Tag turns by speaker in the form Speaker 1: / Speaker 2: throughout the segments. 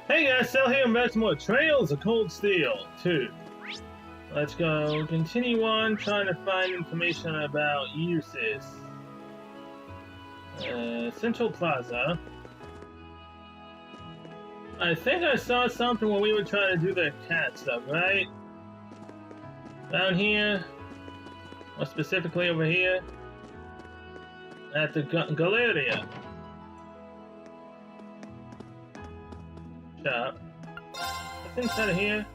Speaker 1: Hey guys, Sal here, and back to more Trails of Cold Steel 2. Let's go continue on trying to find information about Jusis. Central Plaza. I think I saw something when we were trying to do the cat stuff, right? Down here, or specifically over here, at the Galeria. Shop. What's inside of here?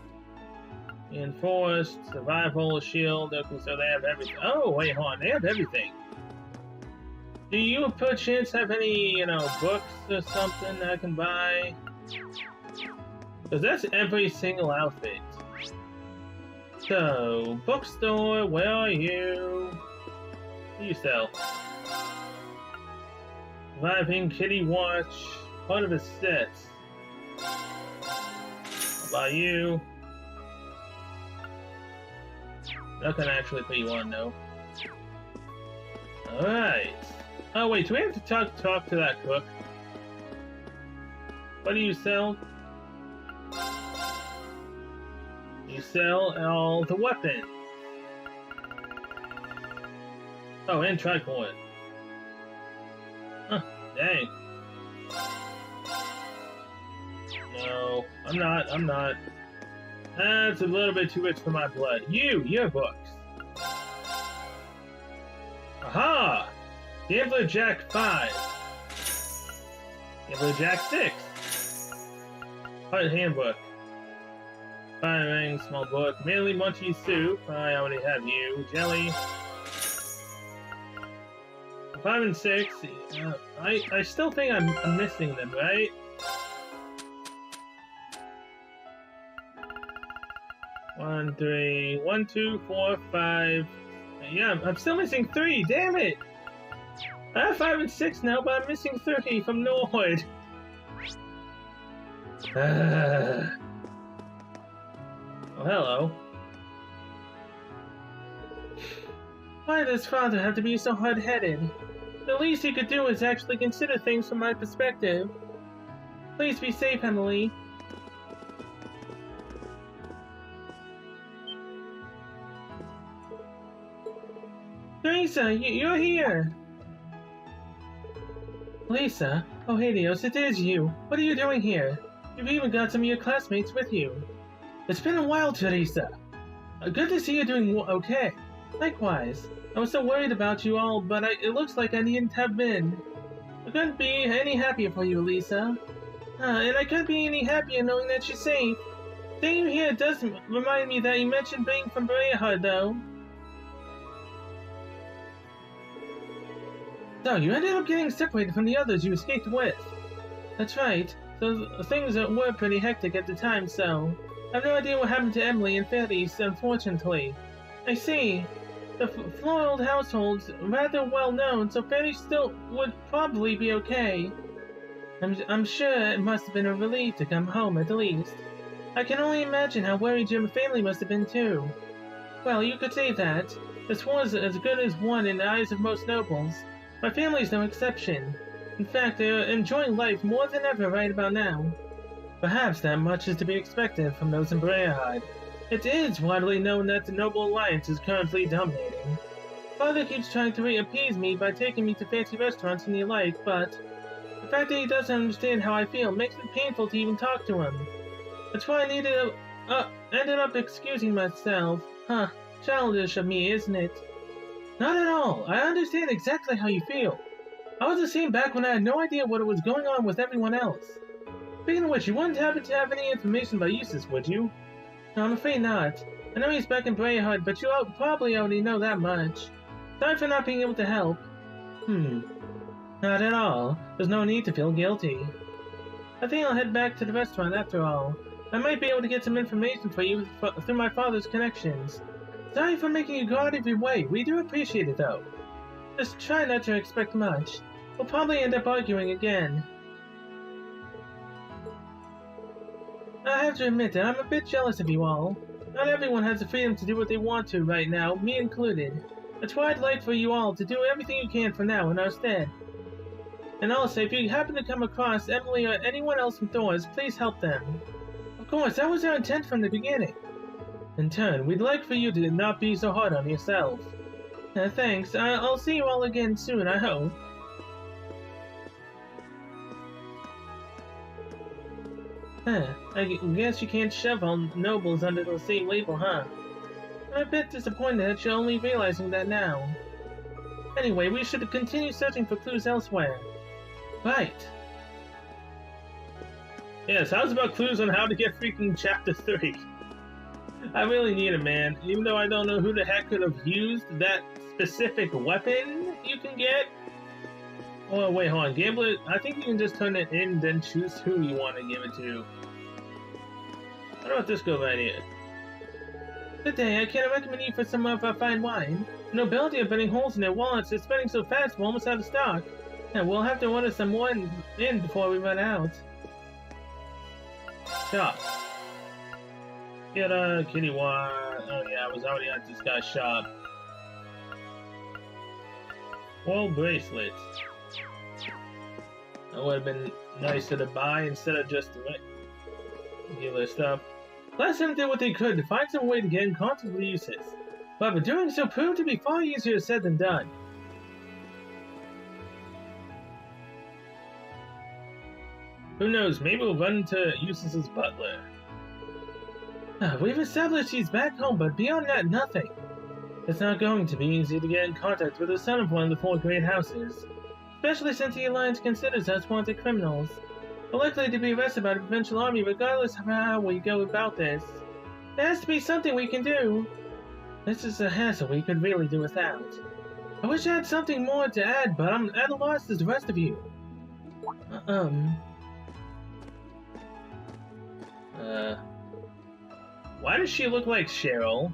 Speaker 1: Enforced, survival, shield, okay, so they have everything. Oh, wait, hold on, they have everything. Do you perchance have any, books or something I can buy? Because that's every single outfit. So, bookstore, where are you? What do you sell? Surviving Kitty Watch, part of a set. How about you? That can actually put you on, though. Alright. Oh, wait, do we have to talk to that cook? What do you sell? You sell all the weapons. Oh, and tricord. Huh, dang. No, I'm not. That's a little bit too rich for my blood. Your books. Aha! Gambler Jack 5. Gambler Jack 6. Heart Handbook. Fire Ring, small book. Mainly Munchie Soup. I already have you. Jelly. 5 and 6. I still think I'm missing them, right? One, 3, 1, 2, 4, 5. Yeah, I'm still missing 3. Damn it! I have 5 and 6 now, but I'm missing 3 from Nord. Oh, hello. Why does father have to be so hard-headed? The least he could do is actually consider things from my perspective. Please be safe, Emily. Lisa, you're here! Lisa? Oh, Helios, it is you! What are you doing here? You've even got some of your classmates with you. It's been a while, Teresa. Good to see you doing okay. Likewise. I was so worried about you all, but it looks like I needn't have been. I couldn't be any happier for you, Lisa. And I couldn't be any happier knowing that you're safe. Seeing you here does remind me that you mentioned being from Brayhard, though. So, you ended up getting separated from the others you escaped with. That's right. So, things were pretty hectic at the time, so... I have no idea what happened to Emily and Fairies, unfortunately. I see. The Floyd household's rather well known, so Fairies still would probably be okay. I'm sure it must have been a relief to come home, at least. I can only imagine how worried your family must have been, too. Well, you could say that. This was as good as one in the eyes of most nobles. My family's no exception. In fact, they're enjoying life more than ever right about now. Perhaps that much is to be expected from those in Brayhard. It is widely known that the Noble Alliance is currently dominating. Father keeps trying to appease me by taking me to fancy restaurants and the like, but the fact that he doesn't understand how I feel makes it painful to even talk to him. That's why I ended up excusing myself. Huh, childish of me, isn't it? Not at all. I understand exactly how you feel. I was the same back when I had no idea what was going on with everyone else. Speaking of which, you wouldn't happen to have any information about Jusis, would you? No, I'm afraid not. I know he's back in Brayhard, but you probably already know that much. Sorry for not being able to help. Not at all. There's no need to feel guilty. I think I'll head back to the restaurant after all. I might be able to get some information for you through my father's connections. Sorry for making you go out of your way. We do appreciate it, though. Just try not to expect much. We'll probably end up arguing again. I have to admit that I'm a bit jealous of you all. Not everyone has the freedom to do what they want to right now, me included. That's why I'd like for you all to do everything you can for now in our stead. And also, if you happen to come across Emily or anyone else from Thor's, please help them. Of course, that was our intent from the beginning. In turn, we'd like for you to not be so hard on yourself. Thanks. I'll see you all again soon, I hope. I guess you can't shove all nobles under the same label, huh? I'm a bit disappointed that you're only realizing that now. Anyway, we should continue searching for clues elsewhere. Right. Yes, how's about clues on how to get freaking Chapter 3? I really need it, man. Even though I don't know who the heck could have used that specific weapon you can get. Oh, wait, hold on. Gambler, I think you can just turn it in, then choose who you want to give it to. What about this girl right here? Good day, can I recommend you for some of our fine wine? The nobility are burning holes in their wallets. They're spending so fast, we're almost out of stock. And we'll have to order some more in before we run out. Shop. Get a kitty wine. Oh yeah, I was already at this guy's shop. Wall bracelets. That would have been nicer to buy instead of just regular stuff. Last time did what they could to find some way to get in contact with Jusis. But doing so proved to be far easier said than done. Who knows, maybe we'll run into Jusis' butler. We've established he's back home, but beyond that, nothing. It's not going to be easy to get in contact with the son of one of the 4 great houses, especially since the Alliance considers us wanted criminals. We're likely to be arrested by the Provincial Army regardless of how we go about this. There has to be something we can do. This is a hassle we could really do without. I wish I had something more to add, but I'm at a loss as the rest of you. Why does she look like Cheryl?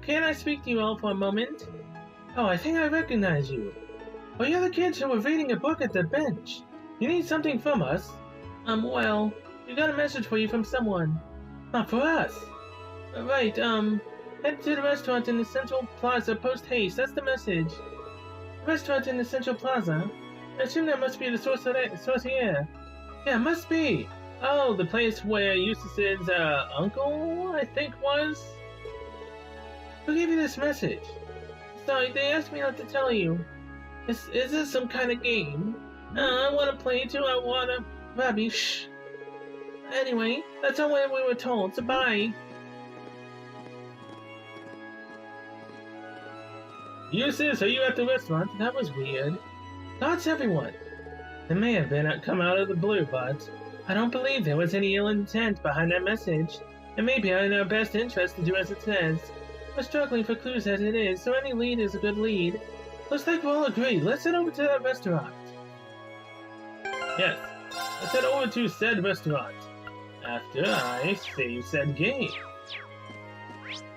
Speaker 1: Can I speak to you all for a moment? Oh, I think I recognize you. Oh, you're the kids who were reading a book at the bench. You need something from us? Well, we got a message for you from someone. For us? Right, head to the restaurant in the Central Plaza post-haste. That's the message. Restaurant in the Central Plaza? I assume that must be the sorcier. Yeah, must be. Oh, the place where Jusis's, uncle, I think, was? Who gave you this message? Sorry, they asked me not to tell you. Is this some kind of game? I want to play too, I want to... Robbie, shh. Anyway, that's all we were told, so bye. Jusis, are you at the restaurant? That was weird. That's everyone. It may have been come out of the blue, but I don't believe there was any ill intent behind that message. It may be in our best interest to do as it says. We're struggling for clues as it is, so any lead is a good lead. Looks like we're all agreed. Let's head over to that restaurant. Yes, let's head over to said restaurant. After I save said game.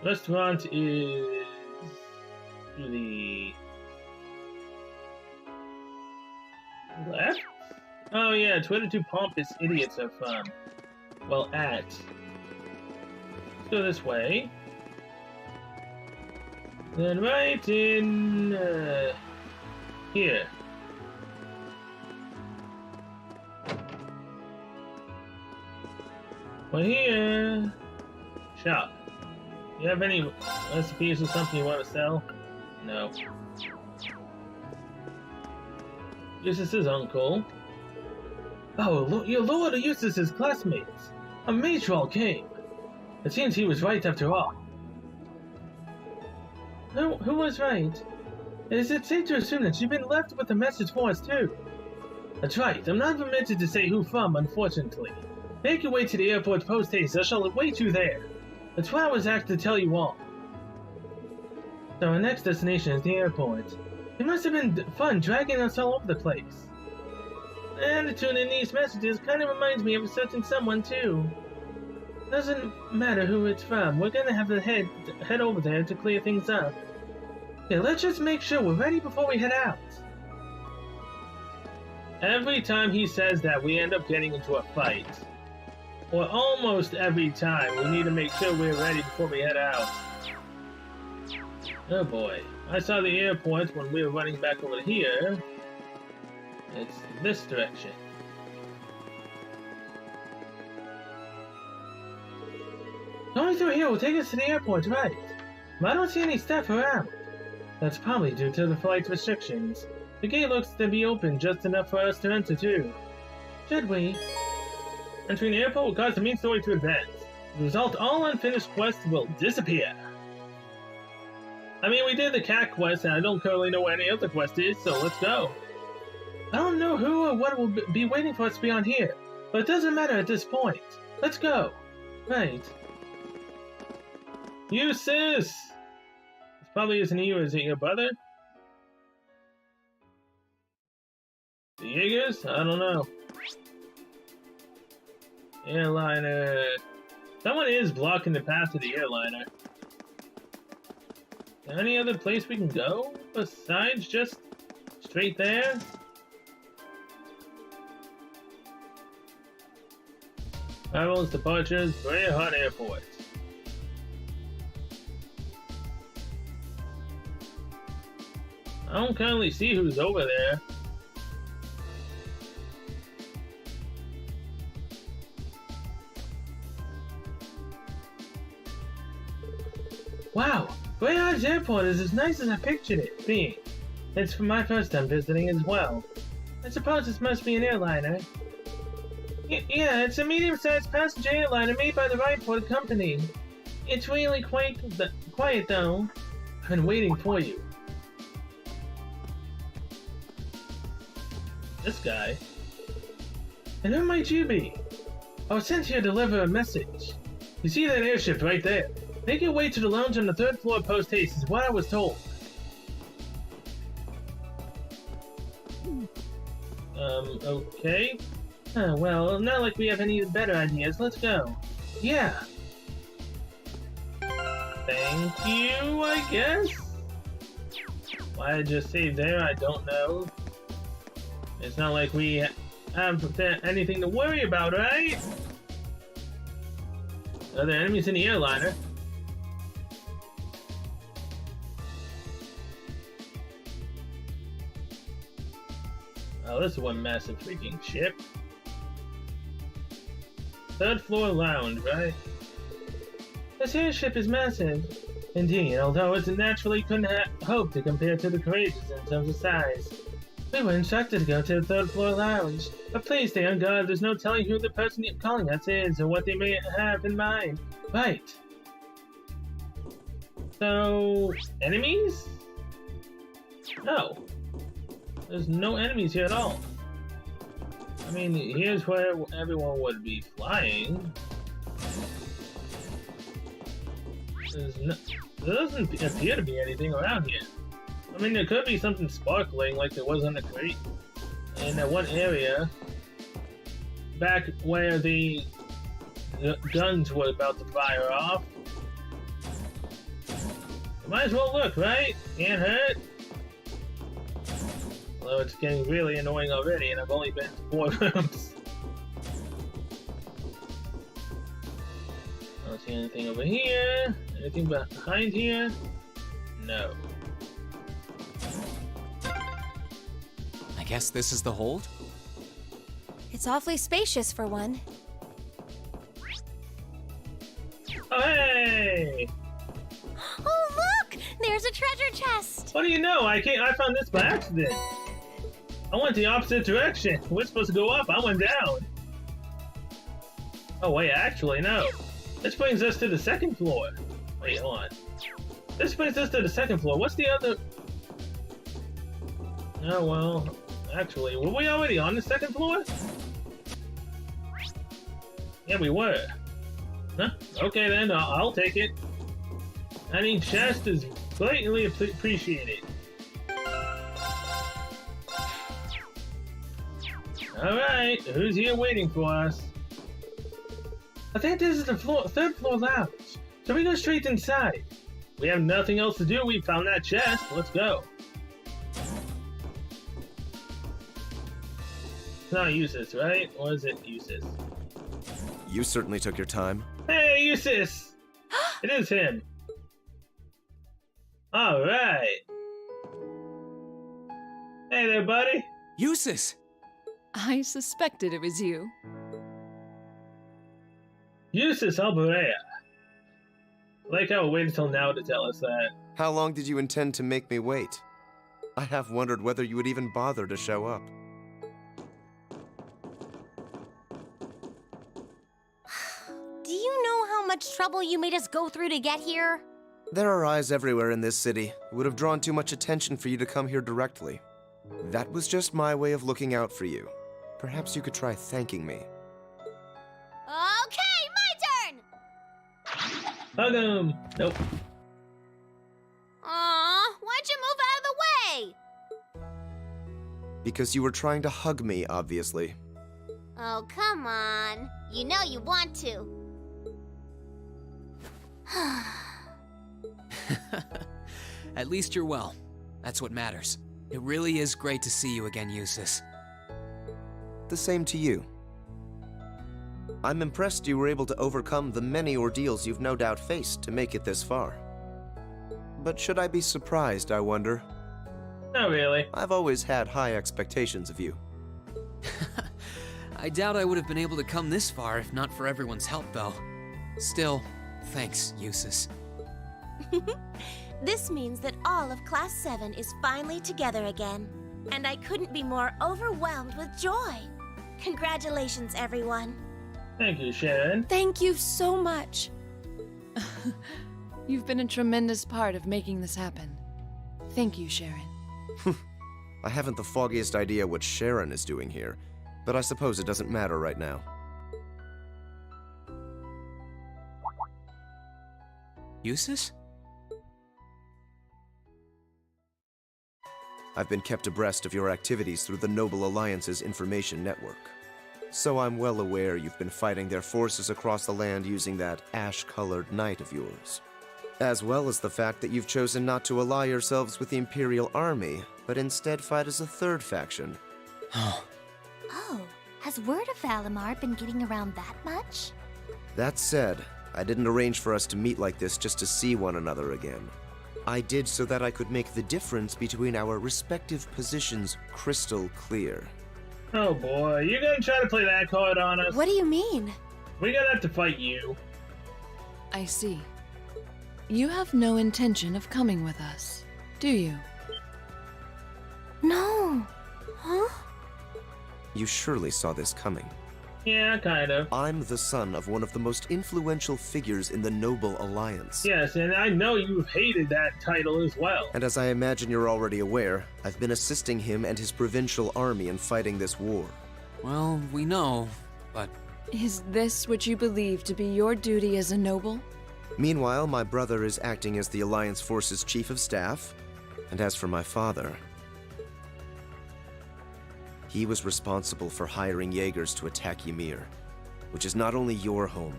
Speaker 1: Restaurant is to the left? Oh yeah, it's where the 2 pompous idiots are from. Well, at. Let's go this way. Then right in here. Well, here. Shop. You have any recipes or something you want to sell? No. This is his uncle. Oh, your Lord of Jusis's classmates. A Matral came. It seems he was right after all. Who was right? Is it safe to assume that you've been left with a message for us too? That's right. I'm not permitted to say who from, unfortunately. Make your way to the airport post-haste. I shall await you there. That's why I was asked to tell you all. So our next destination is the airport. It must have been fun dragging us all over the place. And to tune in these messages kind of reminds me of a certain someone too. Doesn't matter who it's from, we're gonna have to head over there to clear things up. Okay, let's just make sure we're ready before we head out. Every time he says that, we end up getting into a fight. Or almost every time, we need to make sure we're ready before we head out. Oh boy. I saw the airport when we were running back over here. It's this direction. Going through here will take us to the airport, right? But I don't see any staff around. That's probably due to the flight restrictions. The gate looks to be open just enough for us to enter too. Should we? Entering the airport will cause the main story to advance. The result, all unfinished quests will disappear. I mean, we did the cat quest, and I don't currently know where any other quest is, so let's go. I don't know who or what will be waiting for us beyond here, but it doesn't matter at this point. Let's go. Right. Jusis! This probably isn't you, is it your brother? The Jaegers? I don't know. Airliner. Someone is blocking the path to the airliner. Is there any other place we can go besides just straight there? Arrivals, departures, Greyhound Airport. I don't currently see who's over there. Wow! Greyhound Airport is as nice as I pictured it being. It's for my first time visiting as well. I suppose this must be an airliner. Yeah, it's a medium-sized passenger airliner made by the Rightport Company. It's really quiet though. I've been waiting for you. This guy? And who might you be? I was sent here to deliver a message. You see that airship right there? Make your way to the lounge on the 3rd floor post-haste is what I was told. Okay. Well, not like we have any better ideas. Let's go. Yeah. Thank you, I guess? Why I just saved there, I don't know. It's not like we have anything to worry about, right? Are there enemies in the airliner? Oh, this is one massive freaking ship. 3rd floor lounge, right? This airship is massive. Indeed, although it naturally couldn't hope to compare to the Courageous in terms of size. We were instructed to go to the 3rd floor lounge. But please stay on guard, there's no telling who the person calling us is or what they may have in mind. Right. So, enemies? No. There's no enemies here at all. I mean, here's where everyone would be flying. There doesn't appear to be anything around here. I mean, there could be something sparkling like there was on the crate in that one area back where the guns were about to fire off. Might as well look, right? Can't hurt. Although it's getting really annoying already, and I've only been to 4 rooms. I don't see anything over here. Anything behind here? No.
Speaker 2: I guess this is the hold?
Speaker 3: It's awfully spacious for one.
Speaker 1: Oh, hey!
Speaker 3: Oh, look! There's a treasure chest!
Speaker 1: What do you know? I found this by accident. I went the opposite direction. We're supposed to go up. I went down. Oh, wait, actually, no. This brings us to the 2nd floor. Wait, hold on. This brings us to the 2nd floor. What's the other... Oh, well, actually, were we already on the 2nd floor? Yeah, we were. Huh? Okay, then, I'll take it. I mean, chest is greatly appreciated. Alright, who's here waiting for us? I think this is the 3rd floor lounge. So we go straight inside. We have nothing else to do. We found that chest. Let's go. It's not Jusis, right? Or is it Jusis?
Speaker 2: You certainly took your time.
Speaker 1: Hey, Jusis! It is him. Alright. Hey there, buddy.
Speaker 2: Jusis!
Speaker 4: I suspected it was you.
Speaker 1: Jusis Alburea. Like how it waited till now to tell us that.
Speaker 5: How long did you intend to make me wait? I have wondered whether you would even bother to show up.
Speaker 3: Do you know how much trouble you made us go through to get here?
Speaker 5: There are eyes everywhere in this city. It would have drawn too much attention for you to come here directly. That was just my way of looking out for you. Perhaps you could try thanking me.
Speaker 3: Okay, my turn!
Speaker 1: Hug him! Nope.
Speaker 3: Aw, why'd you move out of the way?
Speaker 5: Because you were trying to hug me, obviously.
Speaker 3: Oh, come on. You know you want to.
Speaker 6: At least you're well. That's what matters. It really is great to see you again, Jusis.
Speaker 5: The same to you. I'm impressed you were able to overcome the many ordeals you've no doubt faced to make it this far. But should I be surprised, I wonder?
Speaker 1: Not really.
Speaker 5: I've always had high expectations of you.
Speaker 6: I doubt I would have been able to come this far if not for everyone's help, though. Still, thanks, Jusis.
Speaker 3: This means that all of Class 7 is finally together again. And I couldn't be more overwhelmed with joy. Congratulations, everyone.
Speaker 1: Thank you, Sharon.
Speaker 4: Thank you so much. You've been a tremendous part of making this happen. Thank you, Sharon.
Speaker 5: I haven't the foggiest idea what Sharon is doing here, but I suppose it doesn't matter right now.
Speaker 6: Jusis?
Speaker 5: I've been kept abreast of your activities through the Noble Alliance's information network. So I'm well aware you've been fighting their forces across the land using that ash-colored knight of yours. As well as the fact that you've chosen not to ally yourselves with the Imperial Army, but instead fight as a third faction.
Speaker 3: Oh, has word of Valimar been getting around that much?
Speaker 5: That said, I didn't arrange for us to meet like this just to see one another again. I did so that I could make the difference between our respective positions crystal clear.
Speaker 1: Oh boy, you gonna try to play that card on us?
Speaker 3: What do you mean?
Speaker 1: We're gonna have to fight you.
Speaker 4: I see. You have no intention of coming with us, do you?
Speaker 3: No. Huh?
Speaker 5: You surely saw this coming.
Speaker 1: Yeah, kind of.
Speaker 5: I'm the son of one of the most influential figures in the Noble Alliance.
Speaker 1: Yes, and I know you've hated that title as well.
Speaker 5: And as I imagine you're already aware, I've been assisting him and his provincial army in fighting this war.
Speaker 6: Well, we know, but
Speaker 4: Is this what you believe to be your duty as a noble?
Speaker 5: Meanwhile, my brother is acting as the Alliance Force's chief of staff, and as for my father, he was responsible for hiring Jaegers to attack Ymir, which is not only your home,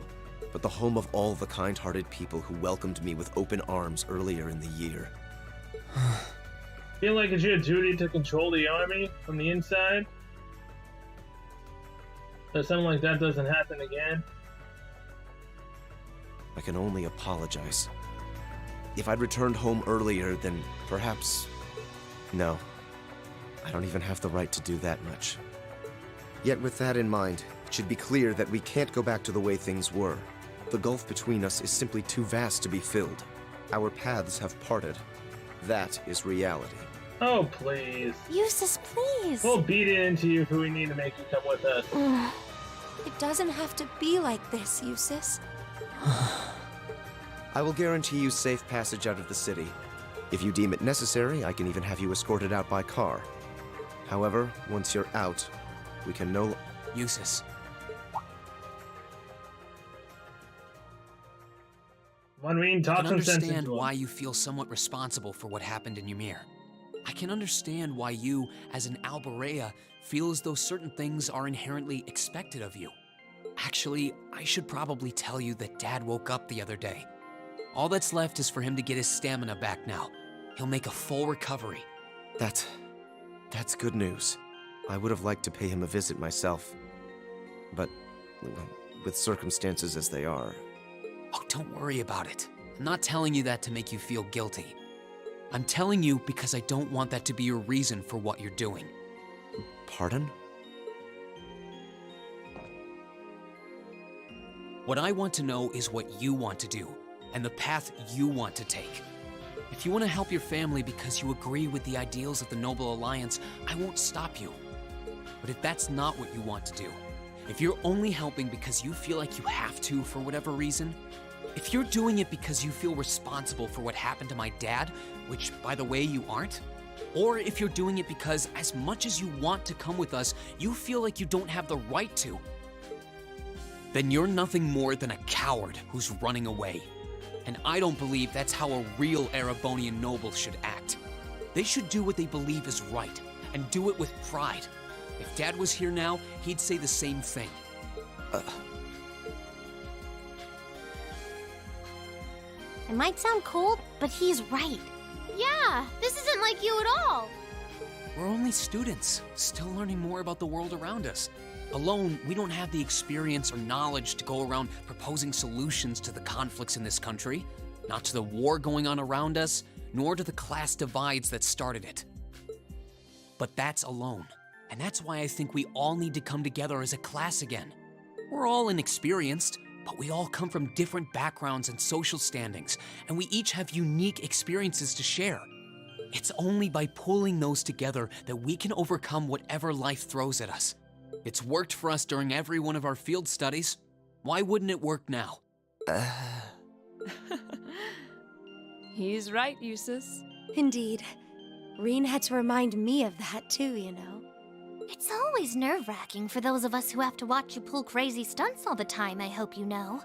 Speaker 5: but the home of all the kind-hearted people who welcomed me with open arms earlier in the year.
Speaker 1: Feel like it's your duty to control the army from the inside? So something like that doesn't happen again?
Speaker 5: I can only apologize. If I'd returned home earlier, then perhaps... No. I don't even have the right to do that much. Yet with that in mind, it should be clear that we can't go back to the way things were. The gulf between us is simply too vast to be filled. Our paths have parted. That is reality.
Speaker 1: Oh, please.
Speaker 3: Jusis, please.
Speaker 1: We'll beat it into you if we need to make you come with us.
Speaker 3: It doesn't have to be like this, Jusis.
Speaker 5: I will guarantee you safe passage out of the city. If you deem it necessary, I can even have you escorted out by car. However, once you're out, we can no...
Speaker 6: Jusis.
Speaker 1: Manreen,
Speaker 6: I
Speaker 1: talk
Speaker 6: can
Speaker 1: some sense
Speaker 6: understand
Speaker 1: into him.
Speaker 6: why you feel somewhat responsible for what happened in Ymir. I can understand why you, as an Alburea, feel as though certain things are inherently expected of you. Actually, I should probably tell you that Dad woke up the other day. All that's left is for him to get his stamina back now. He'll make a full recovery.
Speaker 5: That's good news. I would have liked to pay him a visit myself. But, well, with circumstances as they are...
Speaker 6: Oh, don't worry about it. I'm not telling you that to make you feel guilty. I'm telling you because I don't want that to be your reason for what you're doing.
Speaker 5: Pardon?
Speaker 6: What I want to know is what you want to do, and the path you want to take. If you want to help your family because you agree with the ideals of the Noble Alliance, I won't stop you. But if that's not what you want to do, if you're only helping because you feel like you have to for whatever reason, if you're doing it because you feel responsible for what happened to my dad, which, by the way, you aren't, or if you're doing it because as much as you want to come with us, you feel like you don't have the right to, then you're nothing more than a coward who's running away. And I don't believe that's how a real Erebonian noble should act. They should do what they believe is right, and do it with pride. If Dad was here now, he'd say the same thing.
Speaker 3: It might sound cold, but he's right.
Speaker 7: Yeah, this isn't like you at all.
Speaker 6: We're only students, still learning more about the world around us. Alone, we don't have the experience or knowledge to go around proposing solutions to the conflicts in this country, not to the war going on around us, nor to the class divides that started it. But that's alone, and that's why I think we all need to come together as a class again. We're all inexperienced, but we all come from different backgrounds and social standings, and we each have unique experiences to share. It's only by pulling those together that we can overcome whatever life throws at us. It's worked for us during every one of our field studies. Why wouldn't it work now?
Speaker 4: He's right, Jusis.
Speaker 3: Indeed. Reen had to remind me of that too, you know.
Speaker 7: It's always nerve-wracking for those of us who have to watch you pull crazy stunts all the time, I hope you know.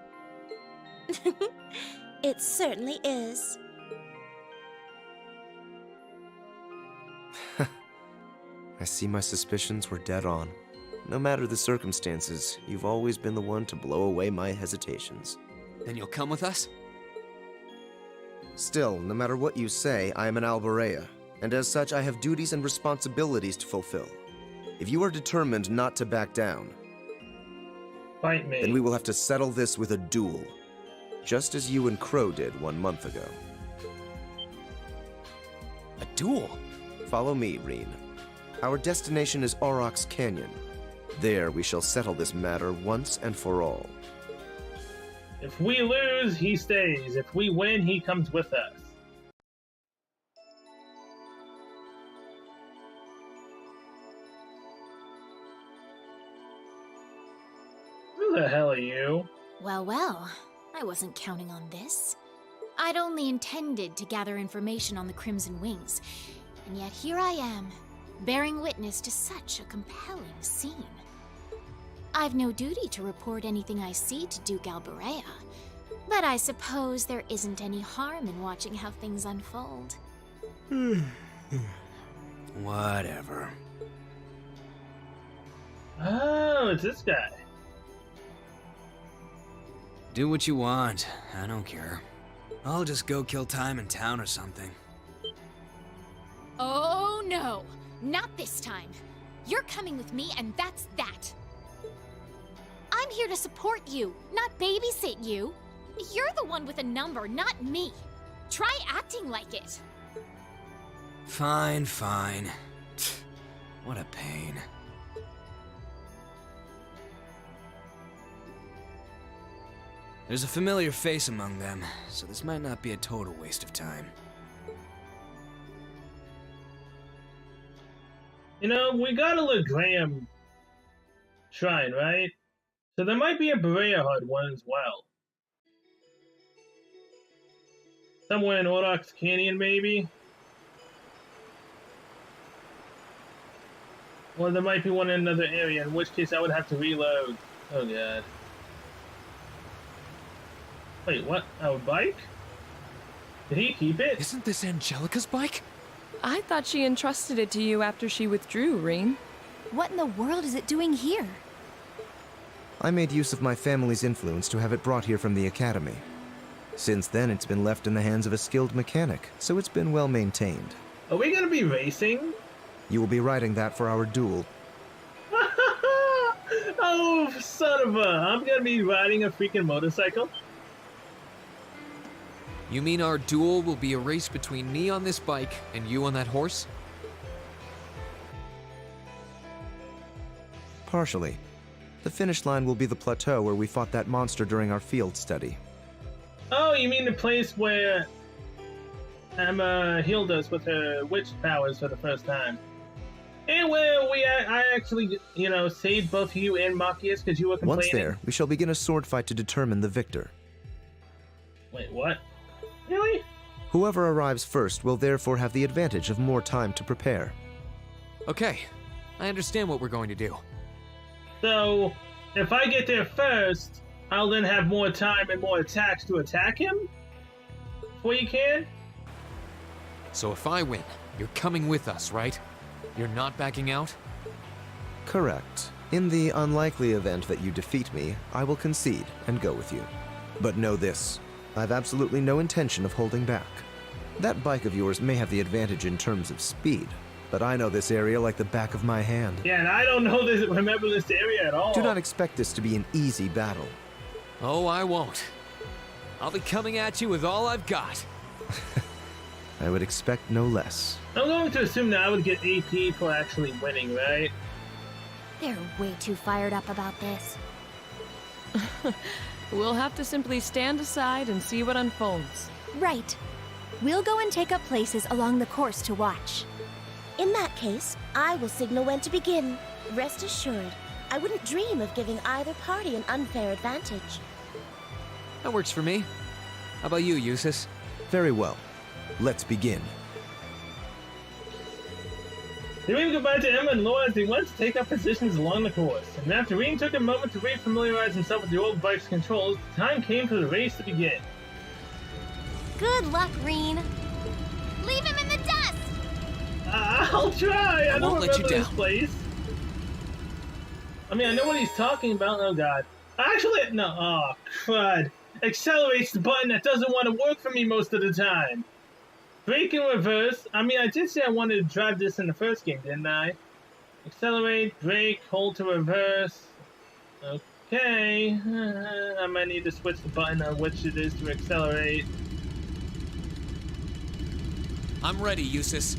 Speaker 3: It certainly is.
Speaker 5: I see my suspicions were dead on. No matter the circumstances, you've always been the one to blow away my hesitations.
Speaker 6: Then you'll come with us?
Speaker 5: Still, no matter what you say, I am an Alborea, and as such I have duties and responsibilities to fulfill. If you are determined not to back down,
Speaker 1: Fight me.
Speaker 5: then we will have to settle this with a duel, just as you and Crow did 1 month ago.
Speaker 6: A duel?
Speaker 5: Follow me, Reen. Our destination is Aurochs Canyon. There we shall settle this matter once and for all.
Speaker 1: If we lose, he stays. If we win, he comes with us. Who the hell are you?
Speaker 7: Well, well, I wasn't counting on this. I'd only intended to gather information on the Crimson Wings, and yet here I am, bearing witness to such a compelling scene. I've no duty to report anything I see to Duke Alborea, but I suppose there isn't any harm in watching how things unfold.
Speaker 6: Whatever.
Speaker 1: Oh, it's this guy.
Speaker 8: Do what you want. I don't care. I'll just go kill time in town or something.
Speaker 7: Oh no, not this time. You're coming with me and that's that. I'm here to support you, not babysit you. You're the one with a number, not me. Try acting like it.
Speaker 8: Fine, fine. What a pain. There's a familiar face among them, so this might not be a total waste of time.
Speaker 1: You know, we got a Legraham shrine, right? So there might be a Berea Hut one as well. Somewhere in Aurochs Canyon, maybe? Or there might be one in another area, in which case I would have to reload. Oh god. Wait, what? Our bike? Did he keep it?
Speaker 6: Isn't this Angelica's bike?
Speaker 4: I thought she entrusted it to you after she withdrew, Reen.
Speaker 7: What in the world is it doing here?
Speaker 5: I made use of my family's influence to have it brought here from the Academy. Since then, it's been left in the hands of a skilled mechanic, so it's been well maintained.
Speaker 1: Are we gonna be racing?
Speaker 5: You will be riding that for our duel.
Speaker 1: Oh, son of a... I'm gonna be riding a freaking motorcycle?
Speaker 6: You mean our duel will be a race between me on this bike and you on that horse?
Speaker 5: Partially. The finish line will be the plateau where we fought that monster during our field study.
Speaker 1: Oh, you mean the place where Emma healed us with her witch powers for the first time? And where I actually, saved both you and Machias because you were complaining.
Speaker 5: Once there, we shall begin a sword fight to determine the victor.
Speaker 1: Wait, what? Really?
Speaker 5: Whoever arrives first will therefore have the advantage of more time to prepare.
Speaker 6: Okay, I understand what we're going to do.
Speaker 1: So, if I get there first, I'll then have more time and more attacks to attack him? Before you can?
Speaker 6: So if I win, you're coming with us, right? You're not backing out?
Speaker 5: Correct. In the unlikely event that you defeat me, I will concede and go with you. But know this, I've absolutely no intention of holding back. That bike of yours may have the advantage in terms of speed, but I know this area like the back of my hand.
Speaker 1: Yeah, and I don't remember this area at all.
Speaker 5: Do not expect this to be an easy battle.
Speaker 6: Oh, I won't. I'll be coming at you with all I've got.
Speaker 5: I would expect no less.
Speaker 1: I'm going to assume that I would get AP for actually winning, right?
Speaker 7: They're way too fired up about this.
Speaker 4: We'll have to simply stand aside and see what unfolds.
Speaker 3: Right. We'll go and take up places along the course to watch. In that case, I will signal when to begin. Rest assured, I wouldn't dream of giving either party an unfair advantage.
Speaker 6: That works for me. How about you, Jusis?
Speaker 5: Very well. Let's begin.
Speaker 1: They waved goodbye to Emma and Laura as they went to take up positions along the course. And after Rean took a moment to re-familiarize himself with the old bike's controls, the time came for the race to begin.
Speaker 7: Good luck, Reen. Leave him in the dust!
Speaker 1: I'll try! I don't
Speaker 6: won't let you
Speaker 1: remember this
Speaker 6: down.
Speaker 1: place. I mean, I know what he's talking about. Oh, God. Actually, no. Oh, crud. Accelerate's the button that doesn't want to work for me most of the time. Brake and reverse. I mean, I did say I wanted to drive this in the first game, didn't I? Accelerate, brake, hold to reverse. Okay. I might need to switch the button on which it is to accelerate.
Speaker 6: I'm ready, Jusis.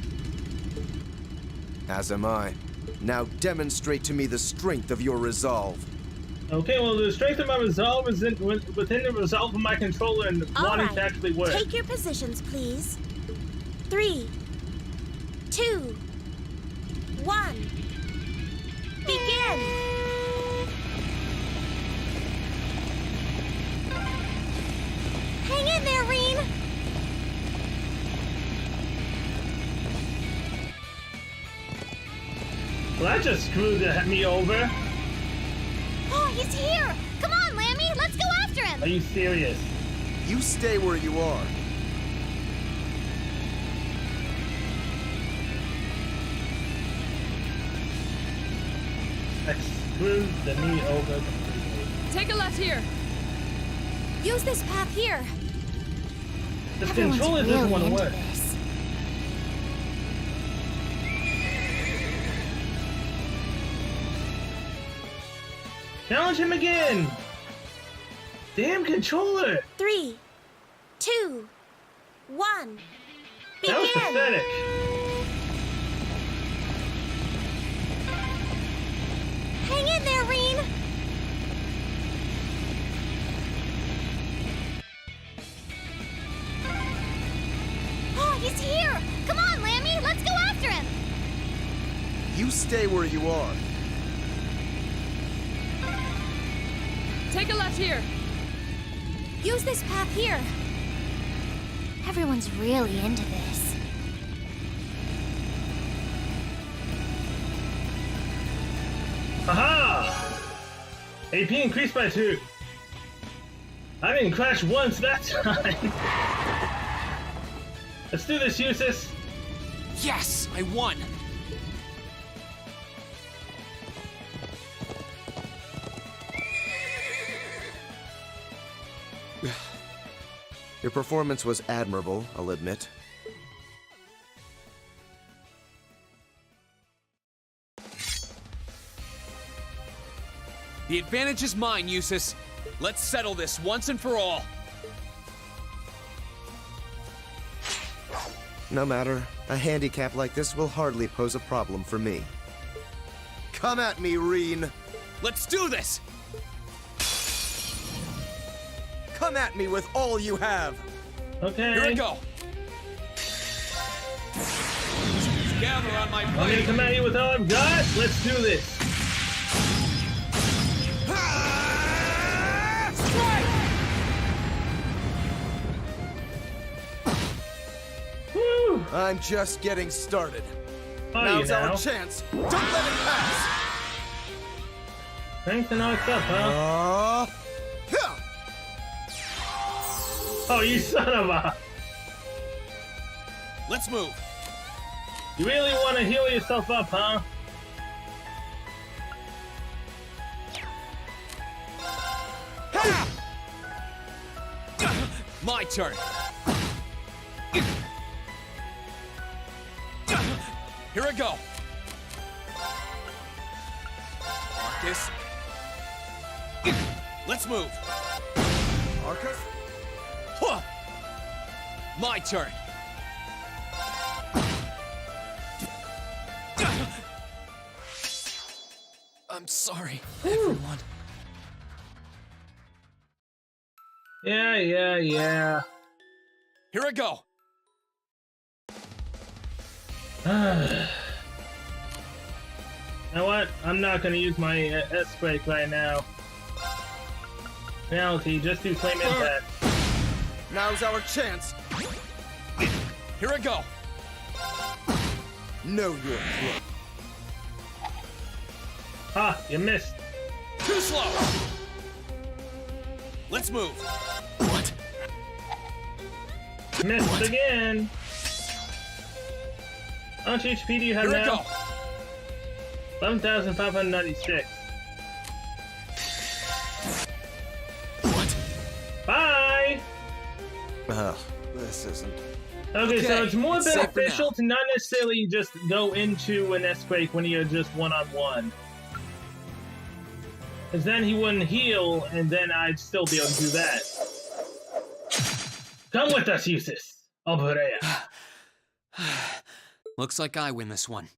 Speaker 5: As am I. Now demonstrate to me the strength of your resolve.
Speaker 1: Okay, well, the strength of my resolve is within the resolve of my controller and wanting to actually work.
Speaker 3: Take your positions, please. 3, 2, 1. Begin! Hang in there, Reen!
Speaker 1: Well, that just screwed me over.
Speaker 7: Oh, he's here! Come on, Lammy, let's go after him!
Speaker 1: Are you serious?
Speaker 5: You stay where you are.
Speaker 1: That screwed me over completely.
Speaker 4: Take a left here.
Speaker 7: Use this path here.
Speaker 1: The
Speaker 7: Everyone's
Speaker 1: controller doesn't
Speaker 7: really
Speaker 1: want to
Speaker 7: into
Speaker 1: work.
Speaker 7: this.
Speaker 1: Challenge him again! Damn controller!
Speaker 3: 3, 2, 1.
Speaker 1: That was
Speaker 3: Begin!
Speaker 1: pathetic.
Speaker 7: Hang in there, Reen! Oh, he's here! Come on, Lammy, let's go after him!
Speaker 5: You stay where you are.
Speaker 4: Take a left here.
Speaker 7: Use this path here. Everyone's really into this.
Speaker 1: Aha! AP increased by 2. I didn't crash once that time. Let's do this, Jusis.
Speaker 6: Yes, I won!
Speaker 5: Your performance was admirable, I'll admit.
Speaker 6: The advantage is mine, Jusis. Let's settle this once and for all.
Speaker 5: No matter. A handicap like this will hardly pose a problem for me. Come at me, Reen!
Speaker 2: Let's do this!
Speaker 5: Come at me with all you have!
Speaker 1: Okay.
Speaker 2: Here I go! Gather on my
Speaker 1: I'm gonna
Speaker 2: blade!
Speaker 1: come at you with all I've got. Let's do this. Woo!
Speaker 5: I'm just getting started.
Speaker 1: Oh,
Speaker 5: Now's
Speaker 1: you
Speaker 5: our
Speaker 1: know.
Speaker 5: chance. Don't let it pass!
Speaker 1: Thanks to knock up, huh?
Speaker 5: Yeah.
Speaker 1: Oh, you son of a...
Speaker 2: Let's move!
Speaker 1: You really want to heal yourself up, huh?
Speaker 2: My turn! Here I go! Marcus. Let's move!
Speaker 5: Marcus?
Speaker 2: Huh. My turn! I'm sorry, everyone.
Speaker 1: Yeah.
Speaker 2: Here I go!
Speaker 1: You know what? I'm not gonna use my S-Break right now. Penalty, just do flame impact.
Speaker 5: Now's our chance.
Speaker 2: Here I go!
Speaker 5: Know your place.
Speaker 1: Ha! You missed.
Speaker 2: Too slow! Let's move! What?
Speaker 1: Missed again. How much HP do you have
Speaker 2: Here I
Speaker 1: now?
Speaker 2: go!
Speaker 1: 11,596.
Speaker 2: What?
Speaker 1: Bye!
Speaker 5: This isn't...
Speaker 1: Okay, so
Speaker 2: Okay,
Speaker 1: it's more
Speaker 2: it's safe for
Speaker 1: beneficial
Speaker 2: now.
Speaker 1: to not necessarily just go into an S-Break when you're just one-on-one. Because then he wouldn't heal, and then I'd still be able to do that. Come with us, Jusis. Alburea.
Speaker 6: Looks like I win this one.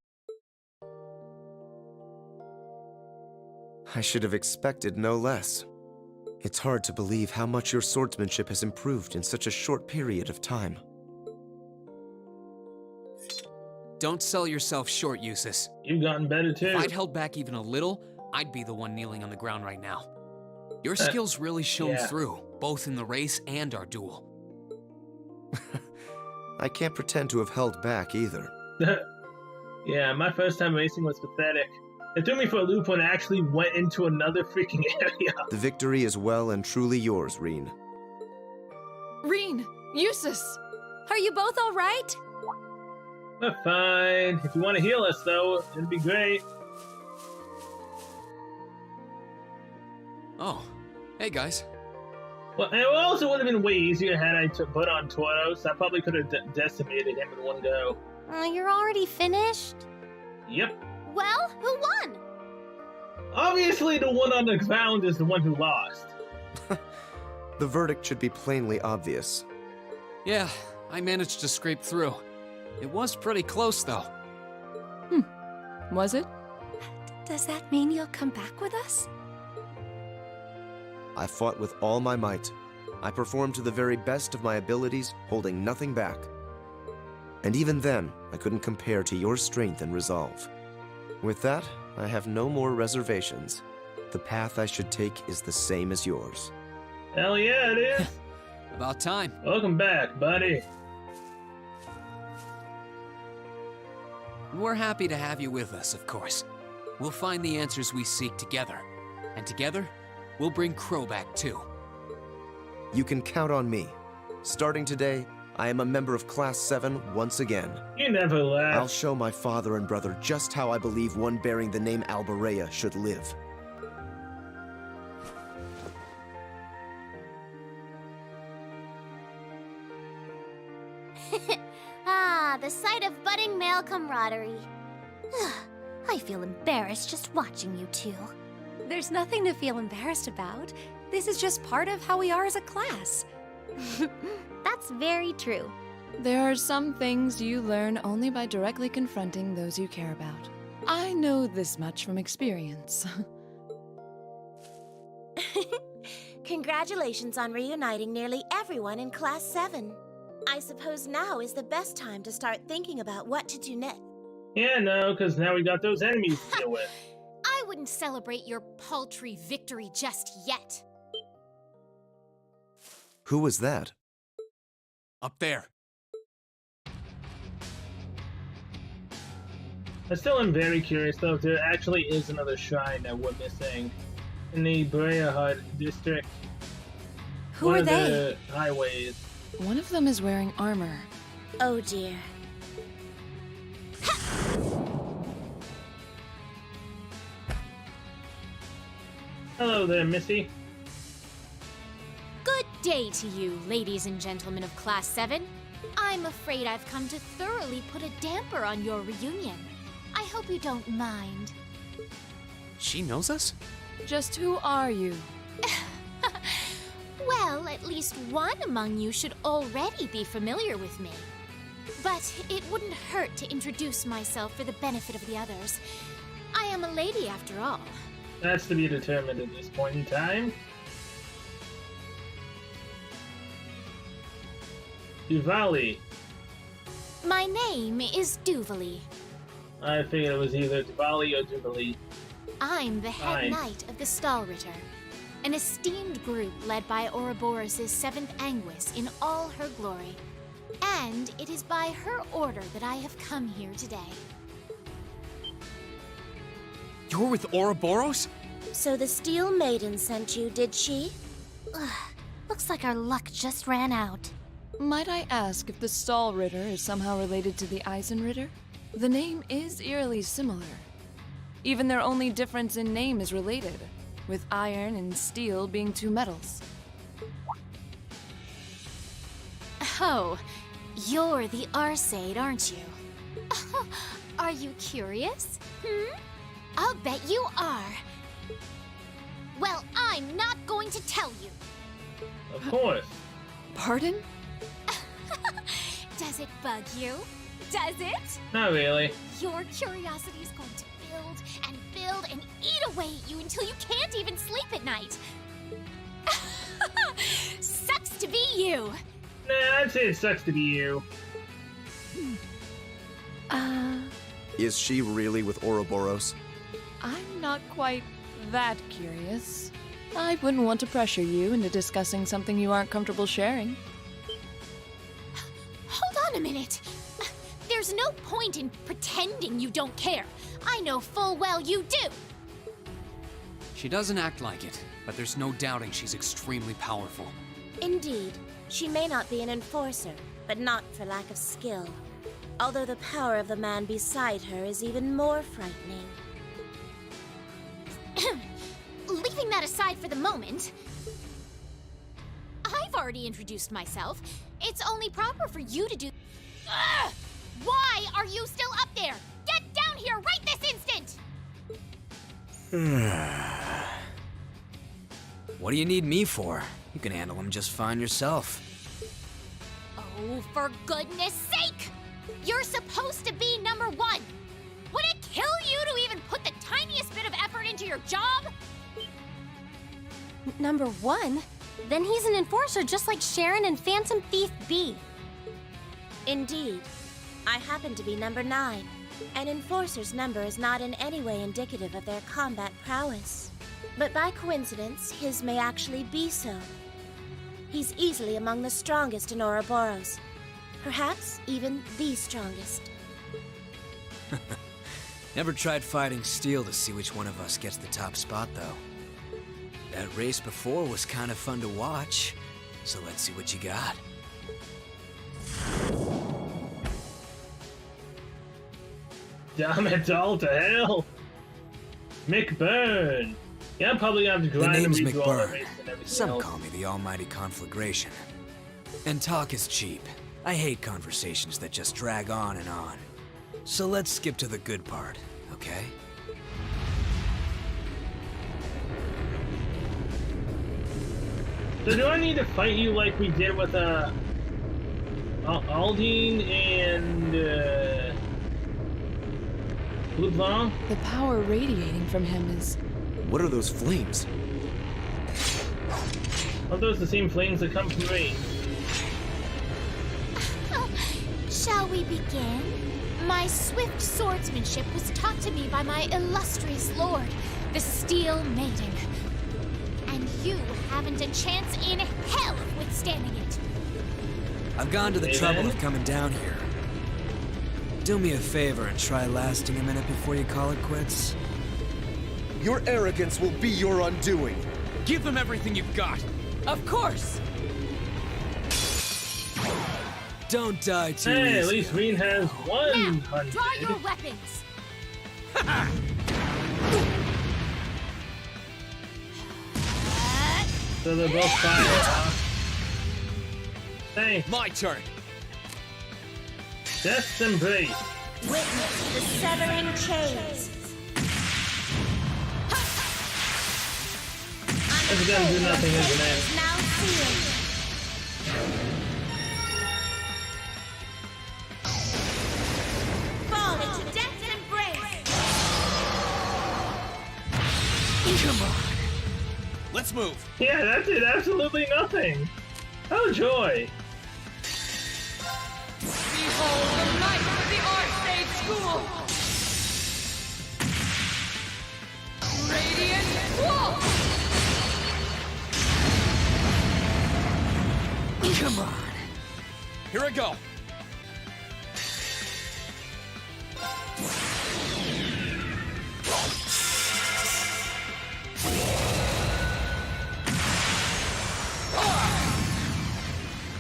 Speaker 5: I should have expected no less. It's hard to believe how much your swordsmanship has improved in such a short period of time.
Speaker 6: Don't sell yourself short, Jusis.
Speaker 1: You've gotten better too.
Speaker 6: If I'd held back even a little, I'd be the one kneeling on the ground right now. Your skills really shone
Speaker 1: yeah.
Speaker 6: through, both in the race and our duel.
Speaker 5: I can't pretend to have held back either.
Speaker 1: Yeah, my first time racing was pathetic. It threw me for a loop when I actually went into another freaking area.
Speaker 5: The victory is well and truly yours, Reen.
Speaker 4: Reen! Jusis!
Speaker 3: Are you both all right?
Speaker 1: We're fine. If you want to heal us, though, it'd be great.
Speaker 6: Oh, hey guys.
Speaker 1: Well, it also would have been way easier had I put on Toros. I probably could have decimated him in one go.
Speaker 3: You're already finished?
Speaker 1: Yep.
Speaker 3: Well, who won?
Speaker 1: Obviously, the one on the ground is the one who lost.
Speaker 5: The verdict should be plainly obvious.
Speaker 6: Yeah, I managed to scrape through. It was pretty close, though.
Speaker 4: Was it?
Speaker 3: Does that mean you'll come back with us?
Speaker 5: I fought with all my might. I performed to the very best of my abilities, holding nothing back. And even then, I couldn't compare to your strength and resolve. With that, I have no more reservations. The path I should take is the same as yours.
Speaker 1: Hell yeah, it is.
Speaker 6: About time.
Speaker 1: Welcome back, buddy.
Speaker 6: We're happy to have you with us, of course. We'll find the answers we seek together. And together, we'll bring Crow back too.
Speaker 5: You can count on me. Starting today, I am a member of Class 7 once again.
Speaker 1: You never
Speaker 5: I'll
Speaker 1: laugh.
Speaker 5: show my father and brother just how I believe one bearing the name Alburea should live.
Speaker 3: The sight of budding male camaraderie. I feel embarrassed just watching you two. There's nothing to feel embarrassed about. This is just part of how we are as a class. That's very true.
Speaker 4: There are some things you learn only by directly confronting those you care about. I know this much from experience.
Speaker 3: Congratulations on reuniting nearly everyone in Class 7. I suppose now is the best time to start thinking about what to do next.
Speaker 1: Yeah, no, because now we got those enemies to deal with.
Speaker 7: I wouldn't celebrate your paltry victory just yet.
Speaker 5: Who was that?
Speaker 2: Up there.
Speaker 1: I still am very curious, though, if there actually is another shrine that we're missing in the Brea district.
Speaker 3: Who
Speaker 1: One
Speaker 3: are
Speaker 1: of
Speaker 3: they?
Speaker 1: the highways.
Speaker 4: One of them is wearing armor.
Speaker 3: Oh dear.
Speaker 1: Hello there, Missy.
Speaker 7: Good day to you, ladies and gentlemen of Class 7. I'm afraid I've come to thoroughly put a damper on your reunion. I hope you don't mind.
Speaker 6: She knows us?
Speaker 4: Just who are you?
Speaker 7: Well, at least one among you should already be familiar with me. But it wouldn't hurt to introduce myself for the benefit of the others. I am a lady after all.
Speaker 1: That's to be determined at this point in time. Duvali.
Speaker 7: My name is Duvali.
Speaker 1: I figured it was either Duvali or Duvali.
Speaker 7: I'm the head
Speaker 1: Fine.
Speaker 7: knight of the Stahlritter, an esteemed group led by Ouroboros' 7th Anguis in all her glory. And it is by her order that I have come here today.
Speaker 6: You're with Ouroboros?
Speaker 3: So the Steel Maiden sent you, did she?
Speaker 7: Ugh, looks like our luck just ran out.
Speaker 4: Might I ask if the Stahlritter is somehow related to the Eisenritter? The name is eerily similar. Even their only difference in name is related, with iron and steel being two metals.
Speaker 7: Oh, you're the Arseid, aren't you? Are you curious? I'll bet you are. Well, I'm not going to tell you.
Speaker 1: Of course.
Speaker 4: Pardon?
Speaker 7: Does it bug you? Does it?
Speaker 1: Not really.
Speaker 7: Your curiosity is going to build and eat away at you until you can't even sleep at night. Sucks to be you.
Speaker 1: Nah, I'd say it sucks to be you.
Speaker 5: Is she really with Ouroboros?
Speaker 4: I'm not quite that curious. I wouldn't want to pressure you into discussing something you aren't comfortable sharing.
Speaker 7: Hold on a minute. There's no point in pretending you don't care. I know full well you do.
Speaker 6: She doesn't act like it, but there's no doubting she's extremely powerful.
Speaker 3: Indeed, she may not be an enforcer, but not for lack of skill. Although the power of the man beside her is even more frightening.
Speaker 7: Leaving that aside for the moment, I've already introduced myself. It's only proper for you to do. Ugh! Why are you still up there? Get down here right this instant!
Speaker 8: What do you need me for? You can handle them just fine yourself.
Speaker 7: Oh, for goodness sake! You're supposed to be number 1. Would it kill you to even put the tiniest bit of effort into your job?
Speaker 3: Number 1? Then he's an enforcer just like Sharon and Phantom Thief B. Indeed. I happen to be number 9. An enforcer's number is not in any way indicative of their combat prowess. But by coincidence, his may actually be so. He's easily among the strongest in Ouroboros. Perhaps even the strongest.
Speaker 8: Never tried fighting steel to see which one of us gets the top spot, though. That race before was kind of fun to watch, so let's see what you got.
Speaker 1: Damn it all to hell. McBurn. Yeah, I'm probably gonna have to
Speaker 8: The
Speaker 1: grind and
Speaker 8: name's
Speaker 1: redo all the
Speaker 8: McBurn.
Speaker 1: race and everything
Speaker 8: Some
Speaker 1: else.
Speaker 8: call me the almighty conflagration. And talk is cheap. I hate conversations that just drag on and on. So let's skip to the good part, okay?
Speaker 1: So do I need to fight you like we did with Aldine and Blue Blanc?
Speaker 4: The power radiating from him is...
Speaker 5: What are those flames?
Speaker 1: Are those the same flames that come from me?
Speaker 7: Shall we begin? My swift swordsmanship was taught to me by my illustrious lord, the Steel Maiden. And you haven't a chance in hell of withstanding it.
Speaker 8: I've gone to the
Speaker 1: Hey,
Speaker 8: trouble
Speaker 1: man.
Speaker 8: of coming down here. Do me a favor and try lasting a minute before you call it quits.
Speaker 5: Your arrogance will be your undoing.
Speaker 6: Give them everything you've got.
Speaker 4: Of course!
Speaker 8: Don't die too
Speaker 1: Hey, at
Speaker 8: easy.
Speaker 1: least Reen has
Speaker 7: Now,
Speaker 1: 100.
Speaker 7: draw your weapons.
Speaker 1: So they're both fire, huh? Thanks.
Speaker 6: My turn.
Speaker 1: Death's embrace.
Speaker 3: Witness the severing chains.
Speaker 1: That's gonna do nothing, isn't it?
Speaker 3: Now sealed. Fall into death's embrace.
Speaker 8: Come on.
Speaker 6: Let's move.
Speaker 1: Yeah, that did absolutely nothing. Oh, joy.
Speaker 4: Behold the might of the Archsage School! Radiant Wolf!
Speaker 8: Come on.
Speaker 6: Here I go.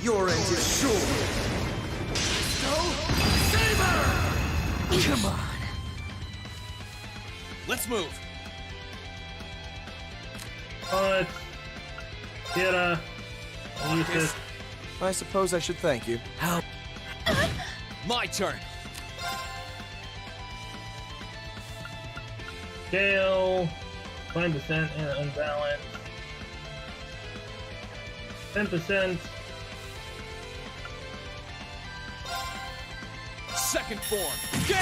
Speaker 5: Your end is sure.
Speaker 8: Come on.
Speaker 6: Let's move.
Speaker 1: But Kira, Jusis.
Speaker 5: I suppose I should thank you.
Speaker 8: How?
Speaker 6: My turn.
Speaker 1: Scale 20% and unbalanced. 10%.
Speaker 6: Second form. Gale.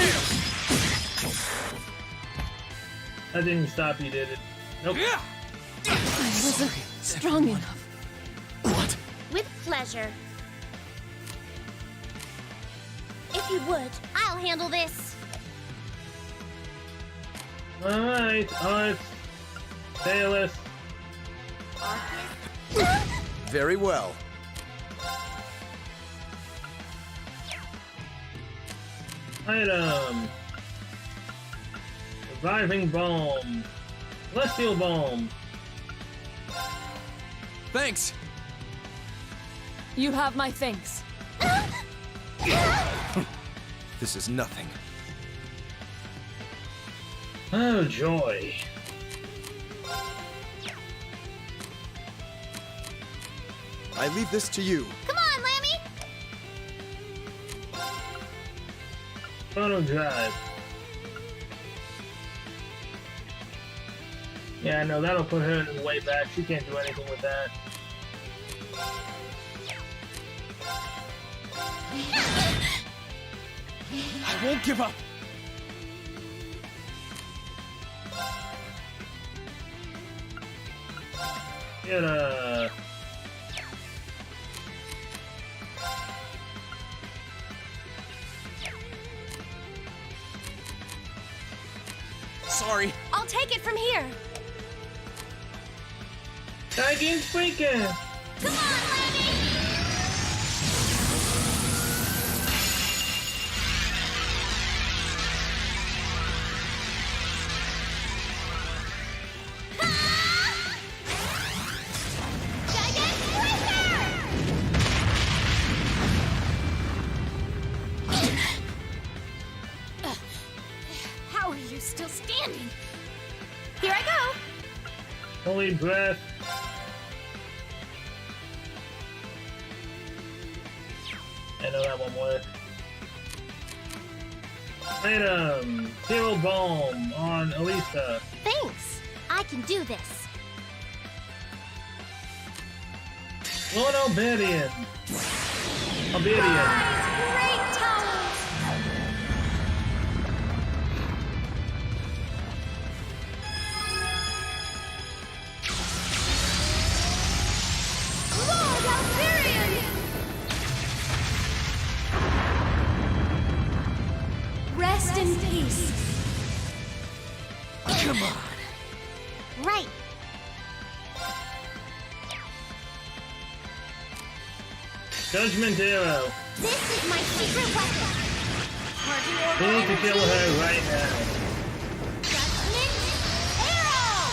Speaker 1: That didn't stop you, did it? Nope.
Speaker 6: Yeah.
Speaker 4: I wasn't strong enough.
Speaker 8: What?
Speaker 3: With pleasure. If you would, I'll handle this.
Speaker 1: Alright, Arts. Sailus.
Speaker 5: Very well.
Speaker 1: Item. Reviving Balm. Celestial Balm.
Speaker 6: Thanks.
Speaker 4: You have my thanks.
Speaker 5: This is nothing.
Speaker 1: Oh, joy.
Speaker 5: I leave this to you.
Speaker 3: Come on, Lammy!
Speaker 1: Photo drive. Yeah, no, that'll put her in the way back. She can't do anything with that.
Speaker 6: I won't give up.
Speaker 1: Get a...
Speaker 6: Sorry.
Speaker 3: I'll take it from here.
Speaker 1: Tagging Freaking!
Speaker 3: Come on, Lammy!
Speaker 7: How are you still standing?
Speaker 3: Here I go.
Speaker 1: Holy breath. I know that one worked. Item. Zero Balm on Elisa.
Speaker 3: Thanks. I can do this.
Speaker 1: Lord Obedian. Obedian.
Speaker 3: Great tones. close.
Speaker 8: Come on.
Speaker 3: Right.
Speaker 1: Judgment Arrow.
Speaker 3: This is my secret weapon.
Speaker 1: We need to kill her right now.
Speaker 3: Judgment Arrow!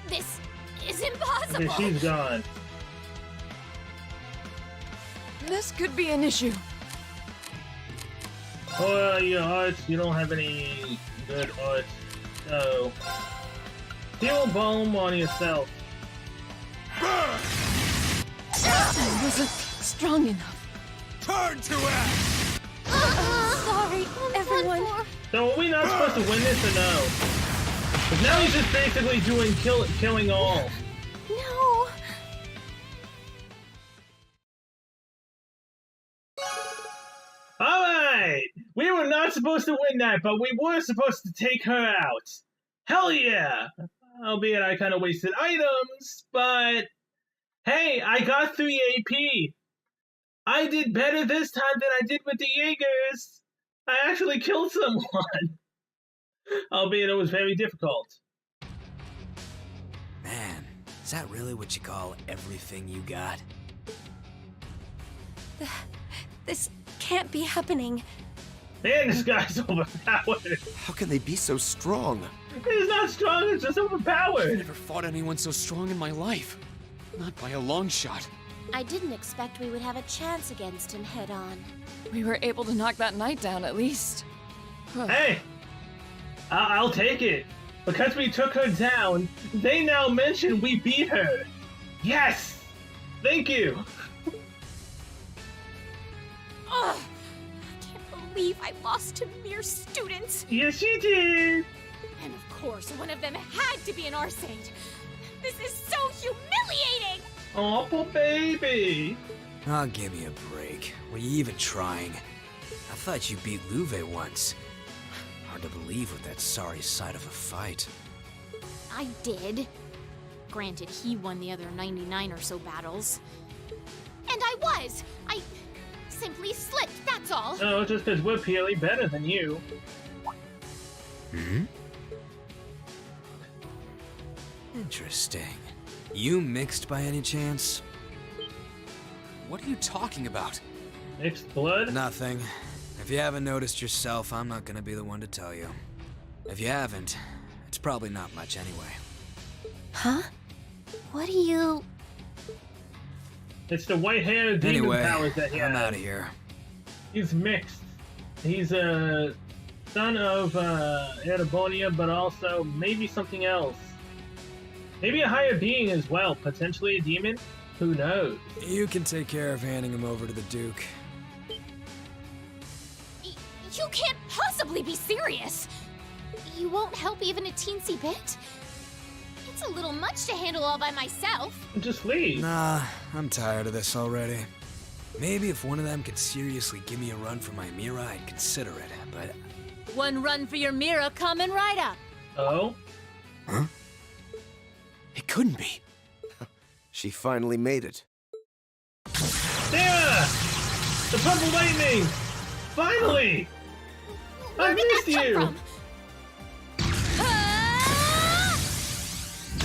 Speaker 7: This is impossible.
Speaker 1: Okay, she's gone.
Speaker 4: This could be an issue.
Speaker 1: Oh, your arts, you don't have any good arts. So, heal balm on yourself.
Speaker 4: I wasn't strong enough.
Speaker 2: Turn to it!
Speaker 3: Sorry, everyone.
Speaker 1: So, are we not supposed to win this or no? Because now he's just basically doing killing all.
Speaker 3: No.
Speaker 1: Alright! We were not supposed to win that, but we were supposed to take her out. Hell yeah! Albeit I kind of wasted items, but hey, I got 3 AP. I did better this time than I did with the Jaegers. I actually killed someone. Albeit it was very difficult.
Speaker 8: Man, is that really what you call everything you got?
Speaker 3: This can't be happening.
Speaker 1: Man, this guy's overpowered.
Speaker 5: How can they be so strong?
Speaker 1: He's not strong, it's just
Speaker 6: I've
Speaker 1: overpowered.
Speaker 6: never fought anyone so strong in my life. Not by a long shot.
Speaker 3: I didn't expect we would have a chance against him head on.
Speaker 4: We were able to knock that knight down at least.
Speaker 1: Hey, I'll take it. Because we took her down, they now mention we beat her. Yes! Thank you.
Speaker 7: Ugh! I can't believe I lost to mere students.
Speaker 1: Yes, you did.
Speaker 7: And of course, one of them had to be an Arsaid. This is so humiliating!
Speaker 1: Oh, poor baby.
Speaker 8: Oh, give me a break. Were you even trying? I thought you beat Luve once. Hard to believe with that sorry sight of a fight.
Speaker 7: I did. Granted, he won the other 99 or so battles. And I was! I simply slipped, that's all!
Speaker 1: No, just because we're purely better than you.
Speaker 8: Hmm? Interesting. You mixed by any chance?
Speaker 6: What are you talking about?
Speaker 1: Mixed blood?
Speaker 8: Nothing. If you haven't noticed yourself, I'm not gonna be the one to tell you. If you haven't, it's probably not much anyway.
Speaker 3: Huh? What do you...
Speaker 1: It's the white-haired demon
Speaker 8: Anyway,
Speaker 1: powers that he
Speaker 8: I'm
Speaker 1: has.
Speaker 8: out of here.
Speaker 1: He's mixed. He's a son of Erebonia, but also maybe something else. Maybe a higher being as well. Potentially a demon? Who knows?
Speaker 8: You can take care of handing him over to the Duke.
Speaker 7: You can't possibly be serious! You won't help even a teensy bit? It's a little much to handle all by myself.
Speaker 1: Just leave.
Speaker 8: Nah, I'm tired of this already. Maybe if one of them could seriously give me a run for my Mira, I'd consider it, but...
Speaker 7: One run for your Mira coming right up.
Speaker 1: Oh?
Speaker 8: Huh? It couldn't be.
Speaker 5: She finally made it.
Speaker 1: Sarah! The purple lightning! Finally! I
Speaker 7: Where did
Speaker 1: missed
Speaker 7: that come
Speaker 1: you!
Speaker 7: from?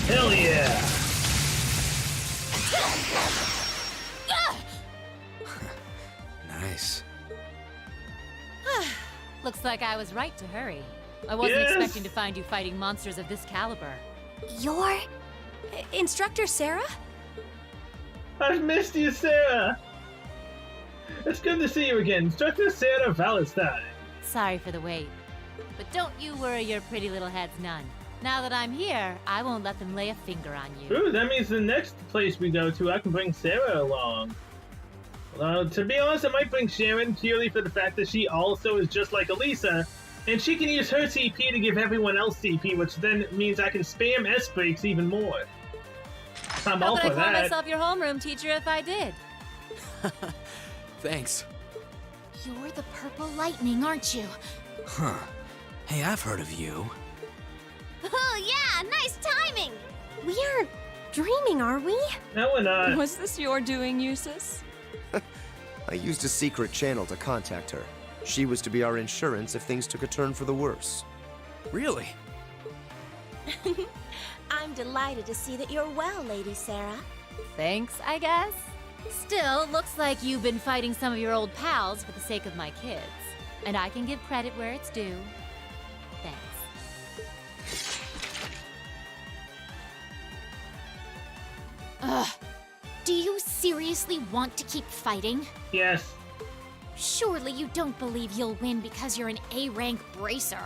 Speaker 1: Hell yeah!
Speaker 8: Nice.
Speaker 9: Looks like I was right to hurry. I wasn't
Speaker 1: Yes!
Speaker 9: expecting to find you fighting monsters of this caliber.
Speaker 3: Your... Instructor Sarah?
Speaker 1: I've missed you, Sarah! It's good to see you again, Instructor Sarah Valentine.
Speaker 9: Sorry for the wait. But don't you worry your pretty little heads none. Now that I'm here, I won't let them lay a finger on you.
Speaker 1: Ooh, that means the next place we go to, I can bring Sarah along. To be honest, I might bring Sharon purely for the fact that she also is just like Elisa, and she can use her CP to give everyone else CP, which then means I can spam S-breaks even more. I'm all
Speaker 9: How
Speaker 1: for
Speaker 9: could I call
Speaker 1: that.
Speaker 9: myself your homeroom teacher if I did?
Speaker 6: Thanks.
Speaker 7: You're the purple lightning, aren't you?
Speaker 8: Huh. Hey, I've heard of you.
Speaker 3: Oh yeah, nice timing! We're dreaming, are we?
Speaker 1: No, we're not.
Speaker 4: Was this your doing, Jusis?
Speaker 5: I used a secret channel to contact her. She was to be our insurance if things took a turn for the worse.
Speaker 8: Really?
Speaker 3: I'm delighted to see that you're well, Lady Sarah.
Speaker 9: Thanks, I guess. Still, looks like you've been fighting some of your old pals for the sake of my kids. And I can give credit where it's due. Thanks. Ugh. Do you seriously want to keep fighting?
Speaker 1: Yes.
Speaker 7: Surely you don't believe you'll win because you're an A-rank bracer.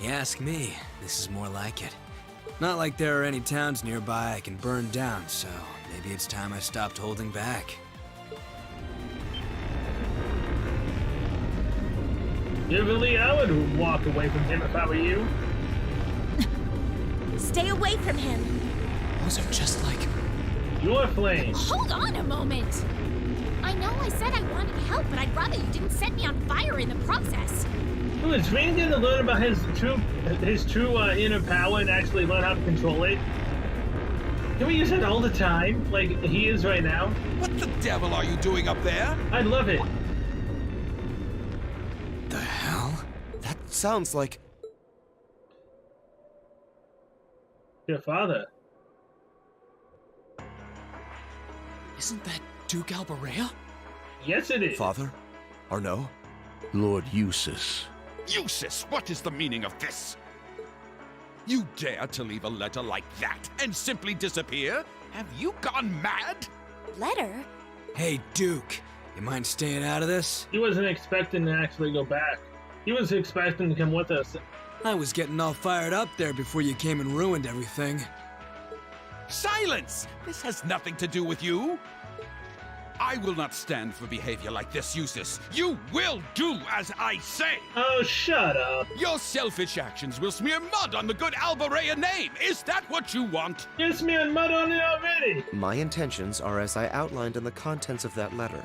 Speaker 8: You ask me, this is more like it. Not like there are any towns nearby I can burn down, so maybe it's time I stopped holding back.
Speaker 1: Usually I would walk away from him if I were you.
Speaker 3: Stay away from him.
Speaker 6: Those are just like...
Speaker 1: Your flame.
Speaker 7: Hold on a moment! I know I said I wanted help, but I'd rather you didn't set me on fire in the process.
Speaker 1: Ooh, is Rain going to learn about his true inner power and actually learn how to control it? Can we use it all the time, like he is right now?
Speaker 2: What the devil are you doing up there?
Speaker 1: I'd love it.
Speaker 8: The hell?
Speaker 5: That sounds like...
Speaker 1: Your father.
Speaker 6: Isn't that Duke Alberea?
Speaker 1: Yes, it is.
Speaker 5: Father? Or no?
Speaker 2: Lord Jusis. Jusis, what is the meaning of this? You dare to leave a letter like that and simply disappear? Have you gone mad?
Speaker 3: Letter?
Speaker 8: Hey, Duke, you mind staying out of this?
Speaker 1: He wasn't expecting to actually go back. He was expecting to come with us.
Speaker 8: I was getting all fired up there before you came and ruined everything.
Speaker 2: Silence! This has nothing to do with you. I will not stand for behavior like this, Jusis. You will do as I say.
Speaker 1: Oh, shut up.
Speaker 2: Your selfish actions will smear mud on the good Alberea name. Is that what you want?
Speaker 1: You're smearing mud on it already.
Speaker 5: My intentions are as I outlined in the contents of that letter.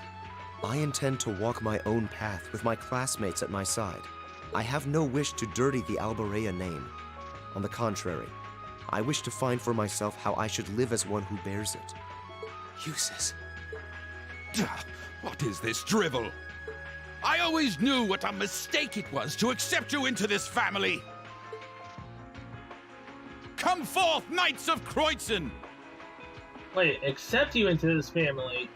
Speaker 5: I intend to walk my own path with my classmates at my side. I have no wish to dirty the Alberea name. On the contrary, I wish to find for myself how I should live as one who bears it.
Speaker 6: Jusis.
Speaker 2: What is this drivel? I always knew what a mistake it was to accept you into this family. Come forth, Knights of Kreutzen!
Speaker 1: Wait, accept you into this family?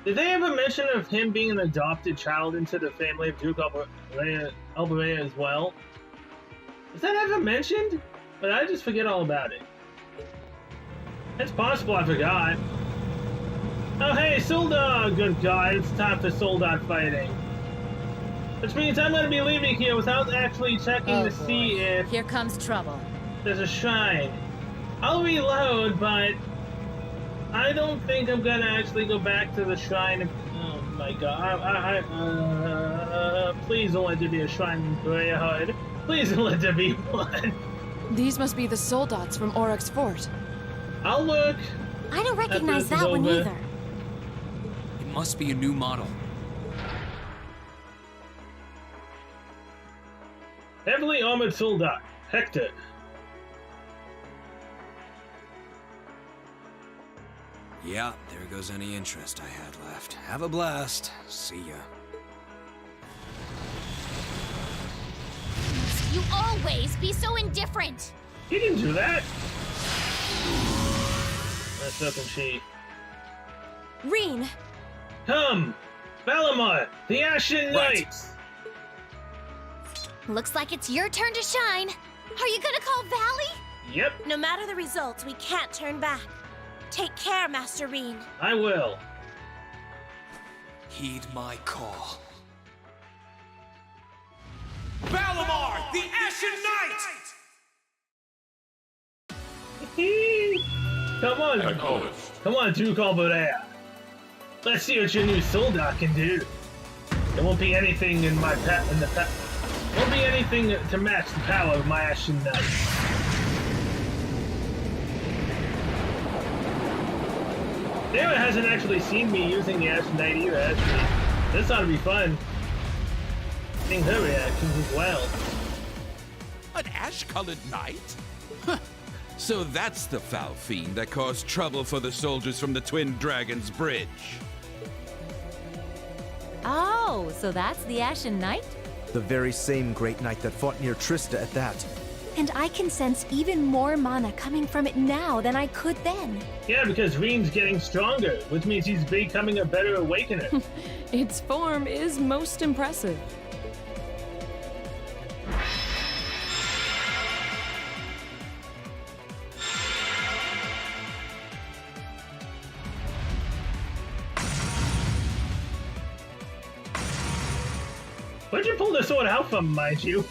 Speaker 1: Did they ever mention of him being an adopted child into the family of Duke Alberea as well? Is that ever mentioned? But I just forget all about it. It's possible I forgot. Oh hey, Soldad! Good God, it's time for Soldad fighting. Which means I'm gonna be leaving here without actually checking to see if
Speaker 9: Here comes trouble.
Speaker 1: there's a shrine. I'll reload, but I don't think I'm gonna actually go back to the shrine. Oh my God! Please don't let there be a shrine in Greyhood. Please don't let there be one.
Speaker 4: These must be the soldats from Oryx Fort.
Speaker 1: I'll look.
Speaker 3: I don't recognize
Speaker 1: this is
Speaker 3: that one
Speaker 1: over.
Speaker 3: either.
Speaker 6: It must be a new model.
Speaker 1: Heavily armored soldat, Hector.
Speaker 8: Yeah, there goes any interest I had left. Have a blast. See ya.
Speaker 7: You always be so indifferent!
Speaker 1: He didn't do that. That's nothing she.
Speaker 3: Reen,
Speaker 1: Come, Valamar, the Ashen Knights.
Speaker 7: Looks like it's your turn to shine. Are you gonna call Valley?
Speaker 1: Yep,
Speaker 3: no matter the results, we can't turn back. Take care, Master Reen.
Speaker 1: I will.
Speaker 6: Heed my call.
Speaker 2: Valamar, the Ashen Knight!
Speaker 1: Come on, come on, Duke Alberea. Let's see what your new soldat can do. There won't be anything in my won't be anything to match the power of my Ashen Knight. Sarah hasn't actually seen me using the Ashen Knight either, actually. This ought to be fun. Seeing her reactions as well.
Speaker 2: An ash-colored knight? Huh. So that's the foul fiend that caused trouble for the soldiers from the Twin Dragons Bridge.
Speaker 9: Oh, so that's the Ashen Knight?
Speaker 5: The very same great knight that fought near Trista at that.
Speaker 3: And I can sense even more mana coming from it now than I could then.
Speaker 1: Yeah, because Reen's getting stronger, which means he's becoming a better awakener.
Speaker 4: Its form is most impressive.
Speaker 1: Where'd you pull the sword out from, mind you?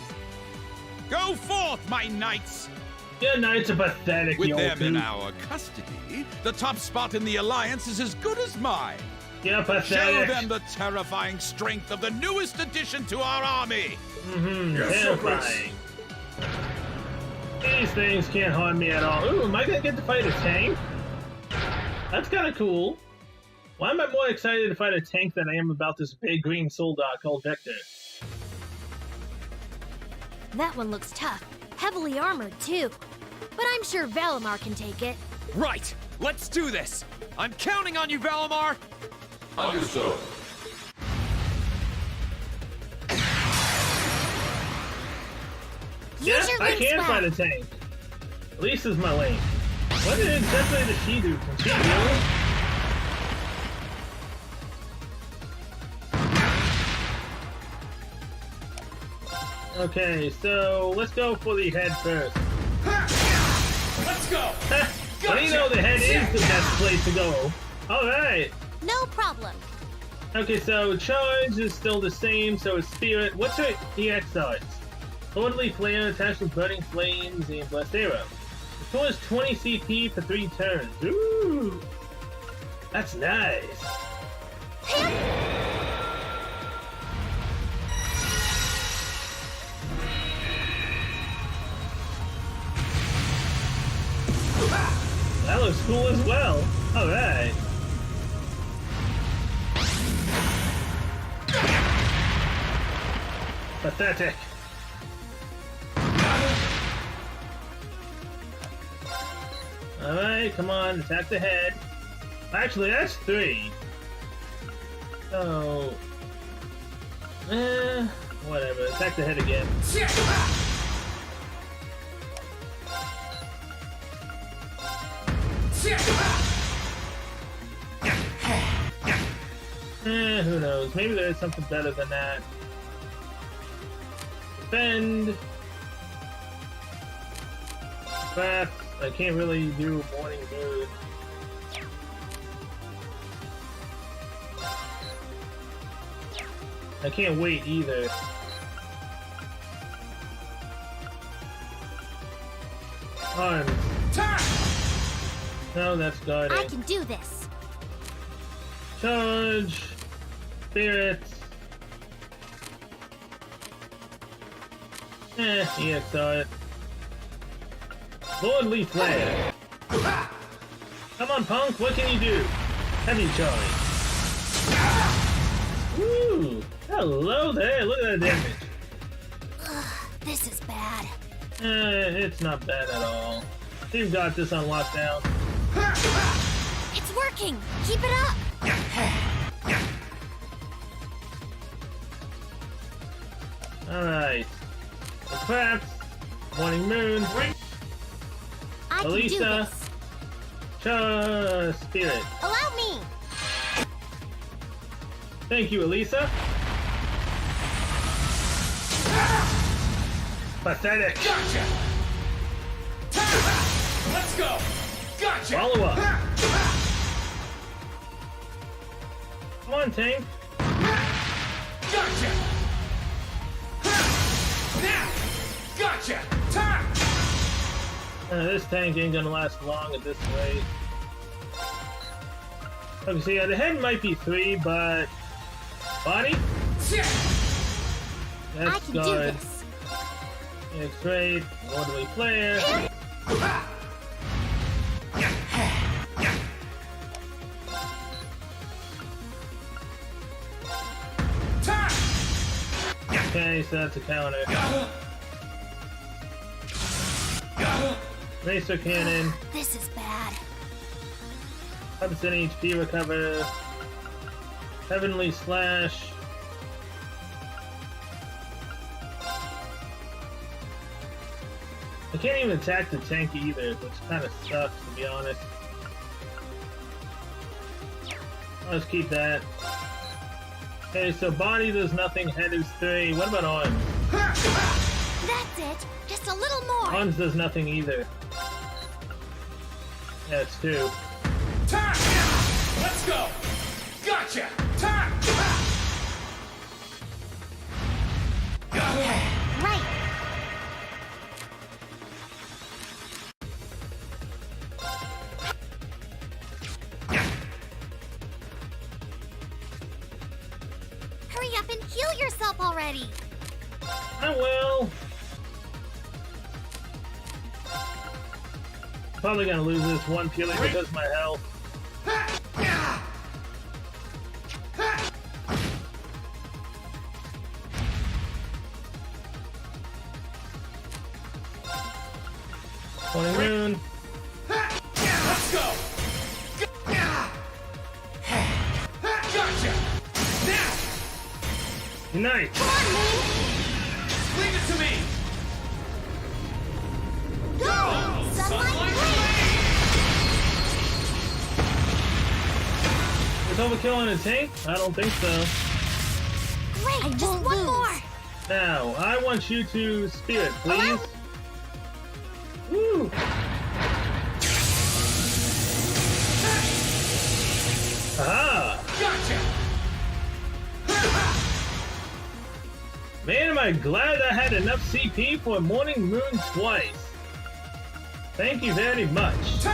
Speaker 2: Go forth, my knights!
Speaker 1: Your knights are pathetic,
Speaker 2: With
Speaker 1: you
Speaker 2: them
Speaker 1: old
Speaker 2: in
Speaker 1: coot.
Speaker 2: our custody, the top spot in the Alliance is as good as mine.
Speaker 1: You're
Speaker 2: Show
Speaker 1: pathetic.
Speaker 2: them the terrifying strength of the newest addition to our army!
Speaker 1: Terrifying. These things can't harm me at all. Ooh, am I gonna get to fight a tank? That's kinda cool. Why am I more excited to fight a tank than I am about this big green soldier called Vector?
Speaker 3: That one looks tough. Heavily armored, too. But I'm sure Valimar can take it.
Speaker 6: Right! Let's do this! I'm counting on you, Valimar!
Speaker 10: Understood.
Speaker 1: Yes,
Speaker 3: your
Speaker 1: I
Speaker 3: ring
Speaker 1: can
Speaker 3: swag.
Speaker 1: fight a tank. At least is my lane. What exactly does she do? Can she heal? Okay, so let's go for the head first.
Speaker 10: Let's go!
Speaker 1: Well, you know the head is the best place to go. Alright.
Speaker 3: No problem.
Speaker 1: Okay, so charge is still the same, so it's spirit. What's her EX odds? Totally flare attached with burning flames and blessed arrow. Restores 20 CP for 3 turns. Ooh! That's nice. That looks cool as well. Alright. Pathetic. Alright, come on, attack the head. Actually, that's 3. So... whatever, attack the head again. Who knows? Maybe there's something better than that. Defend. Crap. I can't really do morning mood. I can't wait either. Arms. No, that's guarding.
Speaker 3: I can do this.
Speaker 1: Charge. Spirits. EX it. Lordly Flare. Come on, punk, what can you do? Heavy charge. Woo! Hello there, look at that damage.
Speaker 3: This is bad.
Speaker 1: It's not bad at all. You've got this on lockdown.
Speaker 3: It's working. Keep it up.
Speaker 1: Alright. The Craps. Morning Moon.
Speaker 3: I can do
Speaker 1: Elisa.
Speaker 3: this.
Speaker 1: Spirit.
Speaker 3: Allow me.
Speaker 1: Thank you, Elisa. Pathetic.
Speaker 10: Gotcha! Let's go! Gotcha!
Speaker 1: Follow up. Come on, tank.
Speaker 10: Gotcha! Now! Gotcha! Time!
Speaker 1: This tank ain't gonna last long at this rate. Okay, so yeah, the head might be 3, but... Body?
Speaker 10: Yeah.
Speaker 3: I
Speaker 1: That's
Speaker 3: can do
Speaker 1: good.
Speaker 3: this.
Speaker 1: X-ray, Lordly Flare.
Speaker 10: Time!
Speaker 1: Okay, so that's a counter. Racer Cannon.
Speaker 3: This is bad.
Speaker 1: 5% HP recover. Heavenly Slash. I can't even attack the tank either, which kind of sucks, to be honest. Let's keep that. Okay, so body does nothing, head is 3. What about arms?
Speaker 3: That's it. Just a little more.
Speaker 1: Arms does nothing either. Yeah, it's 2.
Speaker 10: Time! Let's go! Gotcha! Time!
Speaker 3: Right. Hurry up and heal yourself already.
Speaker 1: I will. Probably gonna lose this one purely because of my health. Moon.
Speaker 10: Let's go! Gotcha! Now!
Speaker 1: Unite!
Speaker 10: Leave it to me!
Speaker 3: Go! Sunlight Blade!
Speaker 1: Is overkill on a tank? I don't think so.
Speaker 3: Great! Just one more!
Speaker 1: Now, I want you to spirit, please. Woo! Aha!
Speaker 10: Gotcha!
Speaker 1: Man, am I glad I had enough CP for Morning Moon twice. Thank you very much.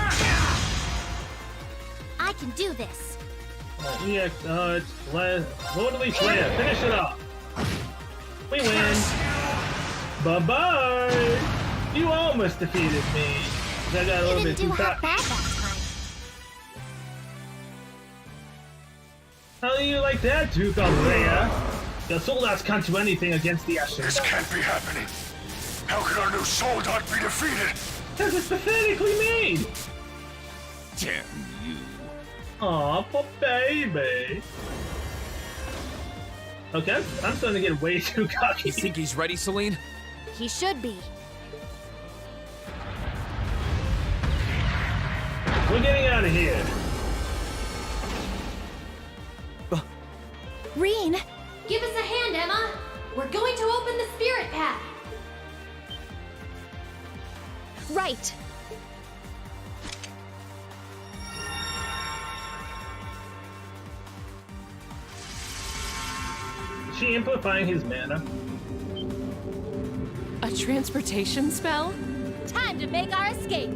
Speaker 3: I can do this.
Speaker 1: EX, it's Lordly Slayer. Finish it off. We win. Bye-bye. You almost defeated me. I got a little bit too
Speaker 3: half bad
Speaker 1: fast.
Speaker 3: that time.
Speaker 1: How do you like that, Duke Alrea? The soldiers can't do anything against the Ashen.
Speaker 2: This can't be happening. How could our new soldat be defeated?
Speaker 1: Because it's pathetically made.
Speaker 2: Damn you.
Speaker 1: Aw, poor baby. Okay, I'm starting to get way too cocky.
Speaker 6: You think he's ready, Celine?
Speaker 3: He should be.
Speaker 1: We're getting out of here.
Speaker 3: Reen!
Speaker 9: Give us a hand, Emma! We're going to open the spirit path!
Speaker 3: Right!
Speaker 1: Is she amplifying his mana?
Speaker 4: A transportation spell?
Speaker 9: Time to make our escape!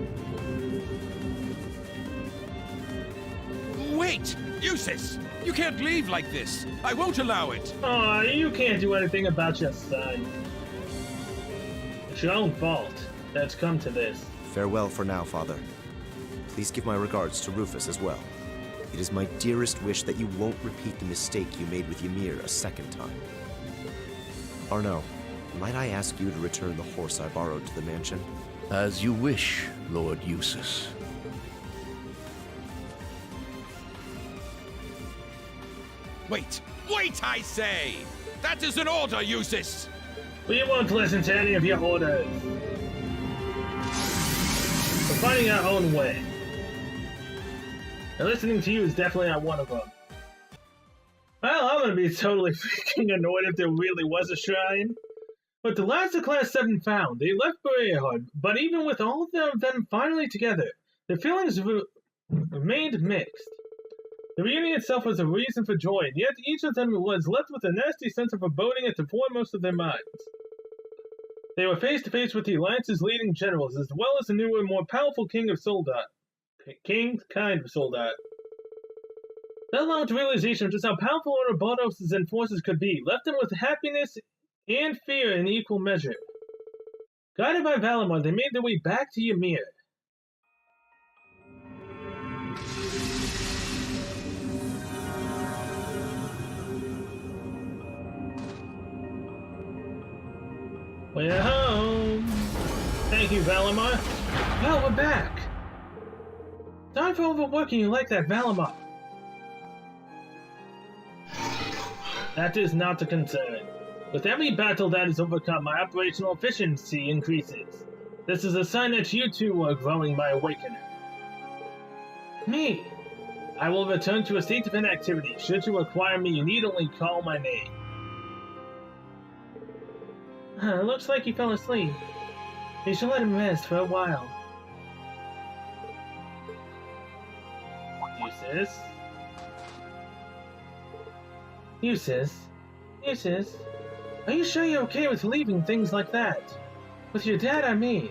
Speaker 2: Wait! Jusis! You can't leave like this! I won't allow it!
Speaker 1: Aw, you can't do anything about your son. It's your own fault that it's come to this.
Speaker 5: Farewell for now, Father. Please give my regards to Rufus as well. It is my dearest wish that you won't repeat the mistake you made with Ymir a second time. Arno, might I ask you to return the horse I borrowed to the mansion?
Speaker 11: As you wish, Lord Jusis.
Speaker 2: Wait! Wait, I say! That is an order, Jusis!
Speaker 1: We won't listen to any of your orders. We're finding our own way. And listening to you is definitely not one of them. Well, I'm gonna be totally freaking annoyed if there really was a shrine. But the last of Class 7 found, they left Bereahard, but even with all of them finally together, their feelings remained mixed. The reunion itself was a reason for joy, and yet each of them was left with a nasty sense of foreboding at the foremost of their minds. They were face to face with the Alliance's leading generals, as well as the newer, more powerful King of Soldat. King? Kind of Soldat. That along with the realization of just how powerful Ouroboros' and forces could be, left them with happiness and fear in equal measure. Guided by Valimar, they made their way back to Ymir. We're home! Thank you, Valimar. Well, we're back. Sorry for overworking you like that, Valamar. That is not a concern. With every battle that is overcome, my operational efficiency increases. This is a sign that you too are growing by awakening. Me. I will return to a state of inactivity. Should you require me, you need only call my name. Looks like he fell asleep. You should let him rest for a while. Jusis? Jusis? Are you sure you're okay with leaving things like that? With your dad, I mean.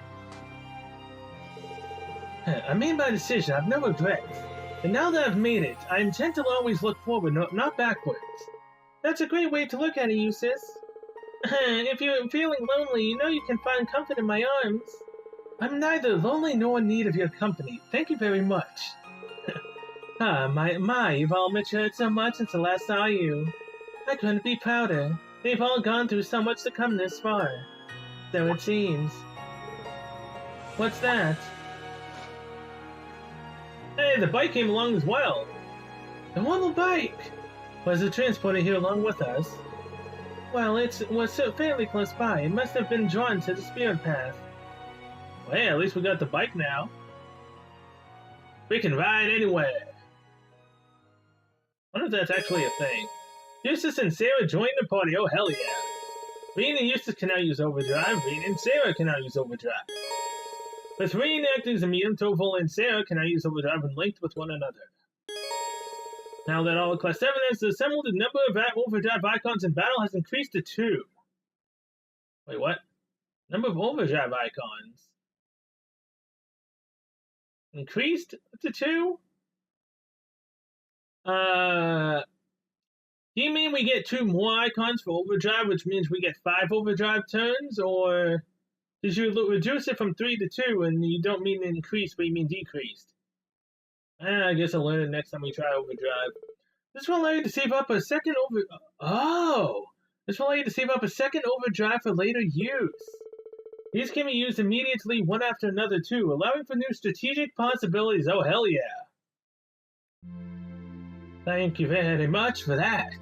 Speaker 1: I made my decision, I've no regrets. And now that I've made it, I intend to always look forward, not backwards. That's a great way to look at it, Jusis. If you're feeling lonely, you know you can find comfort in my arms. I'm neither lonely nor in need of your company. Thank you very much. You've all matured so much since the last saw you. I couldn't be prouder. They've all gone through so much to come this far. So it seems. What's that? Hey, the bike came along as well. The wobble bike! Was the transporter here along with us? Well, it was so fairly close by. It must have been drawn to the spirit path. Well, hey, at least we got the bike now. We can ride anywhere. I wonder if that's actually a thing. Jusis and Sarah joined the party. Oh, hell yeah. Rean and Jusis can now use Overdrive. Rean and Sarah can now use Overdrive. With Rean acting as a medium, Toval and Sarah can now use Overdrive when linked with one another. Now that all of Class 7 has assembled, the number of Overdrive icons in battle has increased to 2. Wait, what? Number of Overdrive icons increased to 2? Do you mean we get 2 more icons for Overdrive, which means we get 5 Overdrive turns, or did you reduce it from 3 to 2 and you don't mean increased, but you mean decreased? I guess I'll learn it next time we try Overdrive. This will allow you to save up a second This will allow you to save up a second Overdrive for later use. These can be used immediately, one after another too, allowing for new strategic possibilities. Oh, hell yeah. Thank you very much for that.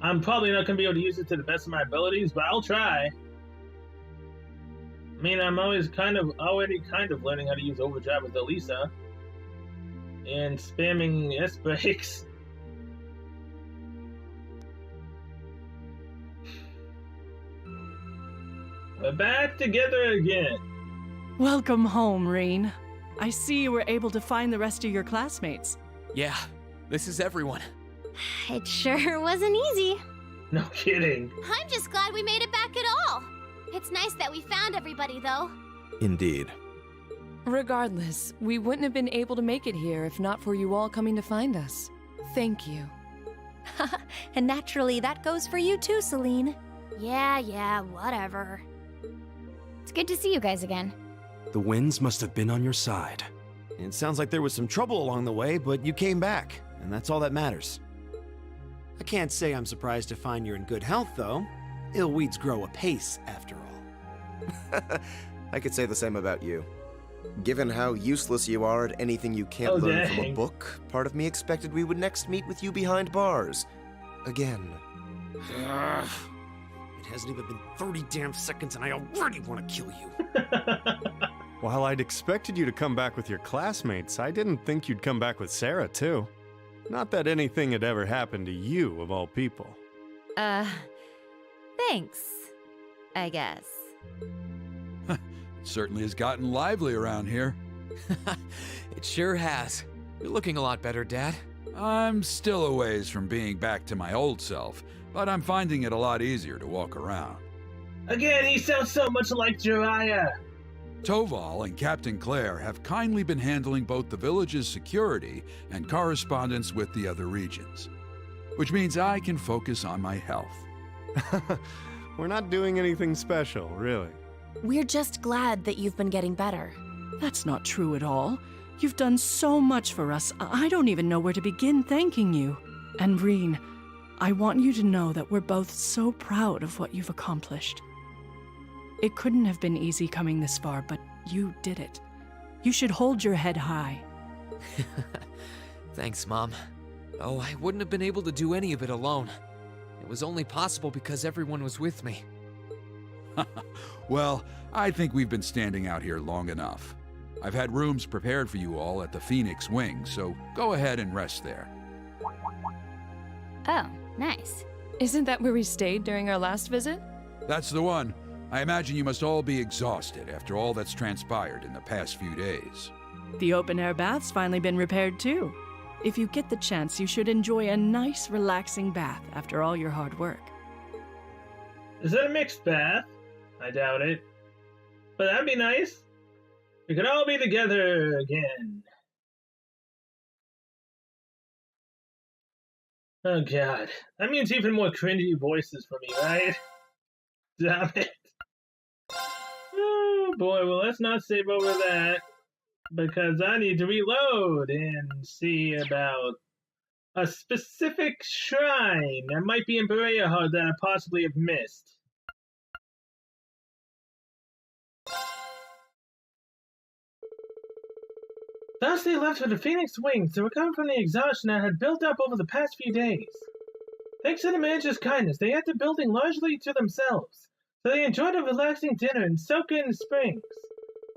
Speaker 1: I'm probably not going to be able to use it to the best of my abilities, but I'll try. I mean, I'm already kind of learning how to use Overdrive with Elisa. And spamming S-Breaks. We're back together again.
Speaker 12: Welcome home, Rean. I see you were able to find the rest of your classmates.
Speaker 6: Yeah, this is everyone.
Speaker 3: It sure wasn't easy.
Speaker 1: No kidding.
Speaker 7: I'm just glad we made it back at all. It's nice that we found everybody, though.
Speaker 5: Indeed.
Speaker 4: Regardless, we wouldn't have been able to make it here if not for you all coming to find us. Thank you.
Speaker 3: And naturally, that goes for you too, Celine.
Speaker 7: Yeah, whatever. It's good to see you guys again.
Speaker 8: The winds must have been on your side.
Speaker 5: It sounds like there was some trouble along the way, but you came back, and that's all that matters. I can't say I'm surprised to find you're in good health, though. Ill weeds grow apace, after all. I could say the same about you. Given how useless you are at anything you can't learn from a book, part of me expected we would next meet with you behind bars. Again. It hasn't even been 30 damn seconds and I already want to kill you.
Speaker 13: While I'd expected you to come back with your classmates, I didn't think you'd come back with Sarah, too. Not that anything had ever happened to you, of all people.
Speaker 9: Thanks, I guess.
Speaker 2: It certainly has gotten lively around here.
Speaker 6: It sure has. You're looking a lot better, Dad.
Speaker 2: I'm still a ways from being back to my old self, but I'm finding it a lot easier to walk around.
Speaker 1: Again, he sounds so much like Jiraiya.
Speaker 2: Toval and Captain Claire have kindly been handling both the village's security and correspondence with the other regions, which means I can focus on my health.
Speaker 13: We're not doing anything special, really.
Speaker 3: We're just glad that you've been getting better.
Speaker 12: That's not true at all. You've done so much for us, I don't even know where to begin thanking you. And Rean, I want you to know that we're both so proud of what you've accomplished. It couldn't have been easy coming this far, but you did it. You should hold your head high.
Speaker 6: Thanks, Mom. Oh, I wouldn't have been able to do any of it alone. It was only possible because everyone was with me.
Speaker 2: Well, I think we've been standing out here long enough. I've had rooms prepared for you all at the Phoenix Wing, so go ahead and rest there.
Speaker 9: Oh, nice.
Speaker 4: Isn't that where we stayed during our last visit?
Speaker 2: That's the one. I imagine you must all be exhausted after all that's transpired in the past few days.
Speaker 12: The open-air bath's finally been repaired, too. If you get the chance, you should enjoy a nice, relaxing bath after all your hard work.
Speaker 1: Is it a mixed bath? I doubt it. But that'd be nice. We could all be together again. Oh god. That means even more cringy voices for me, right? Damn it. Oh boy, well let's not save over that. Because I need to reload and see about a specific shrine that might be in Berea Heart that I possibly have missed. Thus they left for the Phoenix Wings to recover from the exhaustion that had built up over the past few days. Thanks to the manager's kindness, they had the building largely to themselves, so they enjoyed a relaxing dinner and soak in the springs.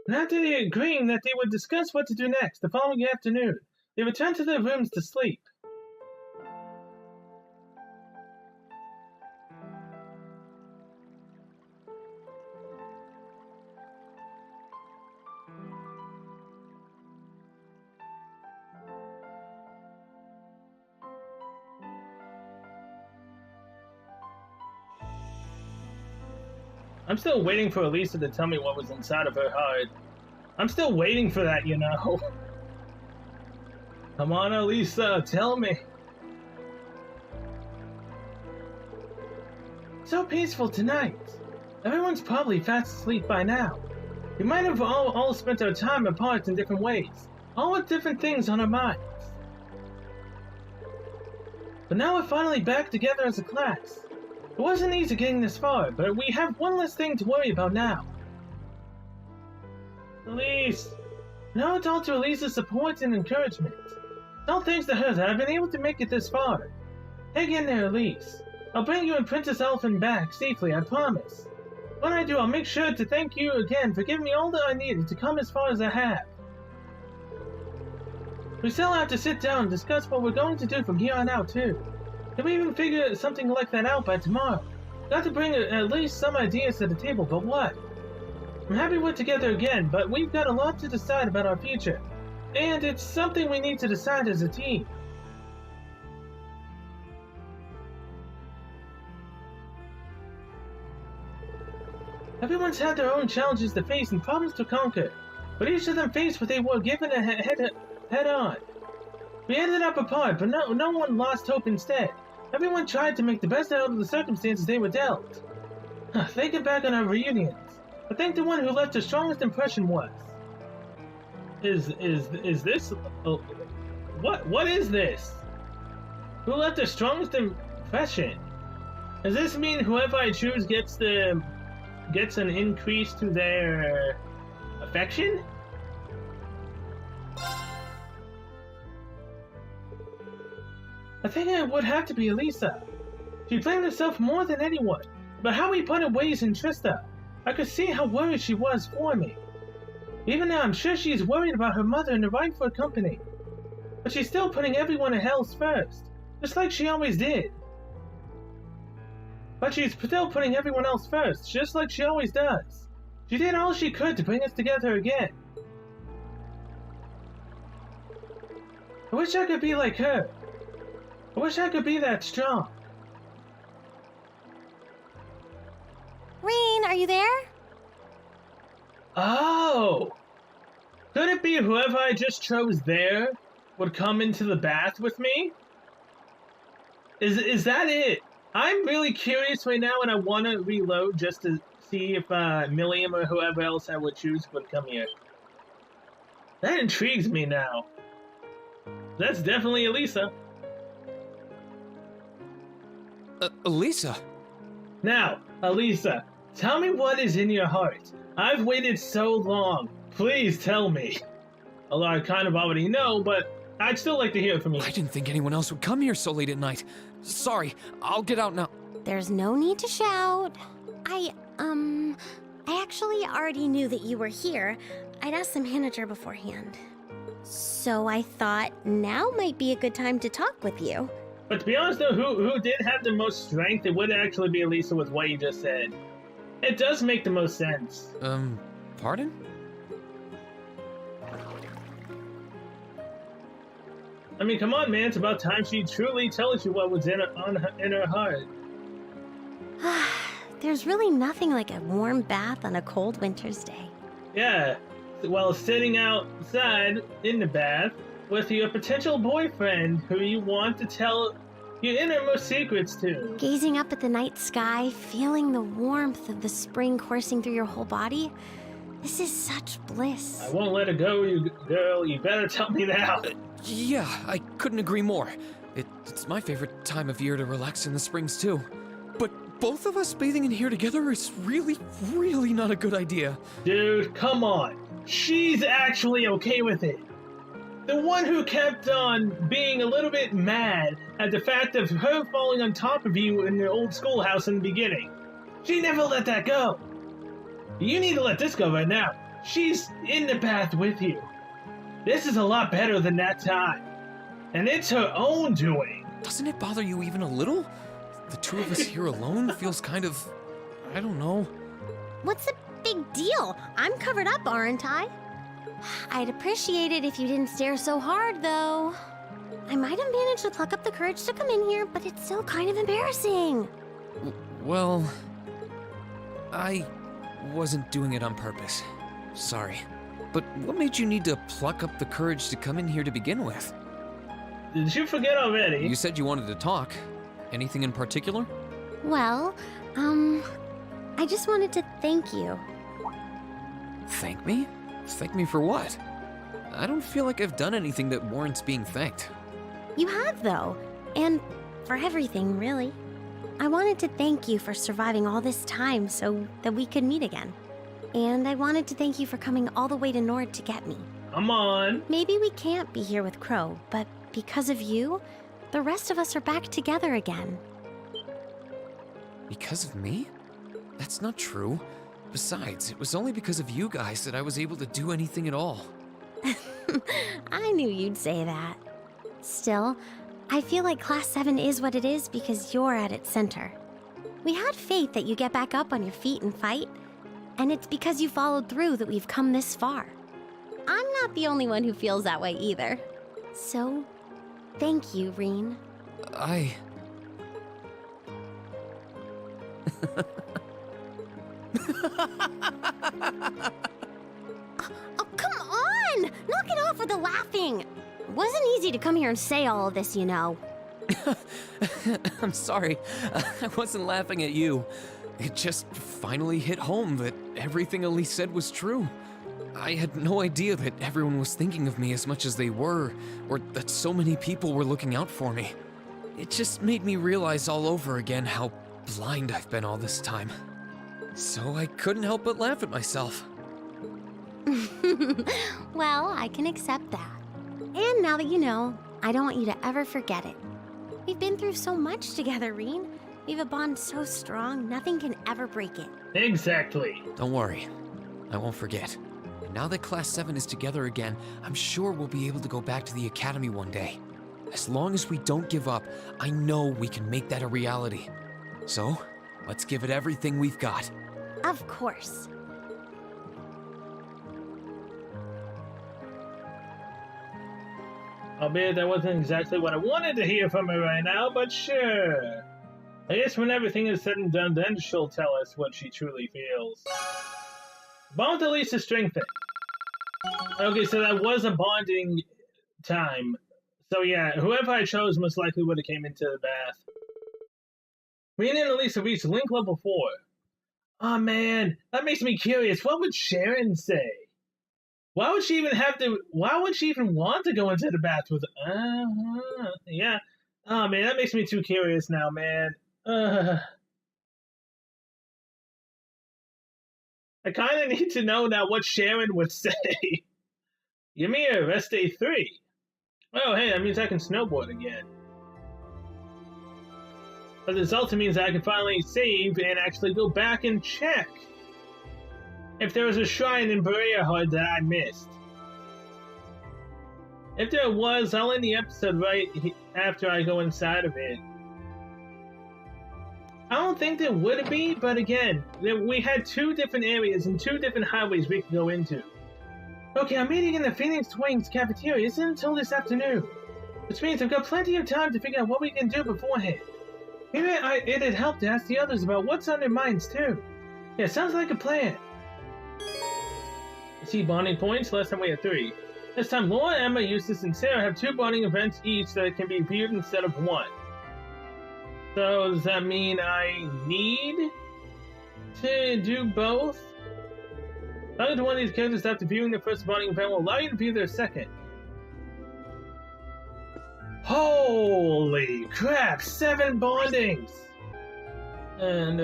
Speaker 1: And after they agreeing that they would discuss what to do next the following afternoon, they returned to their rooms to sleep. I'm still waiting for Elisa to tell me what was inside of her heart. I'm still waiting for that, you know. Come on, Elisa, tell me. So peaceful tonight. Everyone's probably fast asleep by now. We might have all spent our time apart in different ways, all with different things on our minds. But now we're finally back together as a class. It wasn't easy getting this far, but we have one less thing to worry about now. Elise! Now it's all to Elisa's support and encouragement. It's all thanks to her that I've been able to make it this far. Hang in there, Elise. I'll bring you and Princess Elfin back safely, I promise. When I do, I'll make sure to thank you again for giving me all that I needed to come as far as I have. We still have to sit down and discuss what we're going to do from here on out, too. Can we even figure something like that out by tomorrow? Got to bring at least some ideas to the table, but what? I'm happy we're together again, but we've got a lot to decide about our future. And it's something we need to decide as a team. Everyone's had their own challenges to face and problems to conquer, but each of them faced what they were given a head on. We ended up apart, but no one lost hope instead. Everyone tried to make the best out of the circumstances they were dealt. Thinking back on our reunions, I think the one who left the strongest impression was... Is this... What is this? Who left the strongest impression? Does this mean whoever I choose gets an increase to their affection? I think it would have to be Elisa. She blamed herself more than anyone, but how we parted ways in Trista, I could see how worried she was for me. Even now, I'm sure she's worried about her mother and the right for company. But she's still putting everyone else first, just like she always did. But she's still putting everyone else first, just like she always does. She did all she could to bring us together again. I wish I could be like her. I wish I could be that strong.
Speaker 3: Reen, are you there?
Speaker 1: Oh! Could it be whoever I just chose there would come into the bath with me? Is that it? I'm really curious right now and I want to reload just to see if Milliam or whoever else I would choose would come here. That intrigues me now. That's definitely Elisa.
Speaker 6: Elisa?
Speaker 1: Now, Elisa, tell me what is in your heart. I've waited so long. Please tell me. Although I kind of already know, but I'd still like to hear it from you.
Speaker 6: I didn't think anyone else would come here so late at night. Sorry, I'll get out now.
Speaker 3: There's no need to shout. I actually already knew that you were here. I'd asked the manager beforehand. So I thought now might be a good time to talk with you.
Speaker 1: But to be honest though, who did have the most strength, it would actually be Elisa with what you just said. It does make the most sense.
Speaker 6: Pardon?
Speaker 1: I mean, come on, man, it's about time she truly tells you what was in her heart.
Speaker 3: There's really nothing like a warm bath on a cold winter's day.
Speaker 1: Yeah, while sitting outside in the bath with your potential boyfriend who you want to tell your innermost secrets to.
Speaker 3: Gazing up at the night sky, feeling the warmth of the spring coursing through your whole body. This is such bliss.
Speaker 1: I won't let it go, you girl. You better tell me now.
Speaker 6: Yeah, I couldn't agree more. It's my favorite time of year to relax in the springs, too. But both of us bathing in here together is really, really not a good idea.
Speaker 1: Dude, come on. She's actually okay with it. The one who kept on being a little bit mad at the fact of her falling on top of you in the old schoolhouse in the beginning. She never let that go. You need to let this go right now. She's in the bath with you. This is a lot better than that time. And it's her own doing.
Speaker 6: Doesn't it bother you even a little? The two of us here alone feels kind of... I don't know.
Speaker 3: What's the big deal? I'm covered up, aren't I? I'd appreciate it if you didn't stare so hard, though. I might have managed to pluck up the courage to come in here, but it's still kind of embarrassing.
Speaker 6: Well... I wasn't doing it on purpose. Sorry. But what made you need to pluck up the courage to come in here to begin with?
Speaker 1: Did you forget already?
Speaker 6: You said you wanted to talk. Anything in particular?
Speaker 3: Well, I just wanted to thank you.
Speaker 6: Thank me? Thank me for what? I don't feel like I've done anything that warrants being thanked.
Speaker 3: You have, though. And for everything, really. I wanted to thank you for surviving all this time so that we could meet again. And I wanted to thank you for coming all the way to Nord to get me.
Speaker 1: Come on.
Speaker 3: Maybe we can't be here with Crow, but because of you, the rest of us are back together again.
Speaker 6: Because of me? That's not true. Besides, it was only because of you guys that I was able to do anything at all.
Speaker 3: I knew you'd say that. Still, I feel like Class 7 is what it is because you're at its center. We had faith that you get back up on your feet and fight, and it's because you followed through that we've come this far. I'm not the only one who feels that way either. So, thank you, Reen. Oh, come on! Knock it off with the laughing! It wasn't easy to come here and say all of this, you know.
Speaker 6: I'm sorry. I wasn't laughing at you. It just finally hit home that everything Elise said was true. I had no idea that everyone was thinking of me as much as they were, or that so many people were looking out for me. It just made me realize all over again how blind I've been all this time. So I couldn't help but laugh at myself.
Speaker 3: Well, I can accept that. And now that you know, I don't want you to ever forget it. We've been through so much together, Reen. We have a bond so strong, nothing can ever break it.
Speaker 1: Exactly.
Speaker 6: Don't worry. I won't forget. And now that Class 7 is together again, I'm sure we'll be able to go back to the Academy one day. As long as we don't give up, I know we can make that a reality. So, let's give it everything we've got.
Speaker 3: Of course.
Speaker 1: Albeit that wasn't exactly what I wanted to hear from her right now, but sure. I guess when everything is said and done, then she'll tell us what she truly feels. Bond at least is strengthened. Okay, so that was a bonding time. So yeah, whoever I chose most likely would have came into the bath. Reen and Elisa reached link level 4. Oh man, that makes me curious. What would Sharon say? Why would she even want to go into the bath with... yeah. Oh man, that makes me too curious now, man. I kind of need to know now what Sharon would say. Ymir, rest day 3. Oh, hey, that means I can snowboard again. But this also means I can finally save and actually go back and check if there was a shrine in Berea Hard that I missed. If there was, I'll end the episode right after I go inside of it. I don't think there would be, but again, we had 2 different areas and 2 different highways we could go into. Okay, I'm meeting in the Phoenix Wings cafeteria isn't until this afternoon, which means I've got plenty of time to figure out what we can do beforehand. Maybe it'd help to ask the others about what's on their minds too. Yeah, sounds like a plan. See bonding points? Last time we had 3. This time Laura, Emma, Jusis, and Sarah have 2 bonding events each that can be viewed instead of 1. So does that mean I need to do both? Talking to one of these characters after viewing their first bonding event will allow you to view their second. Holy crap! 7 bondings! And,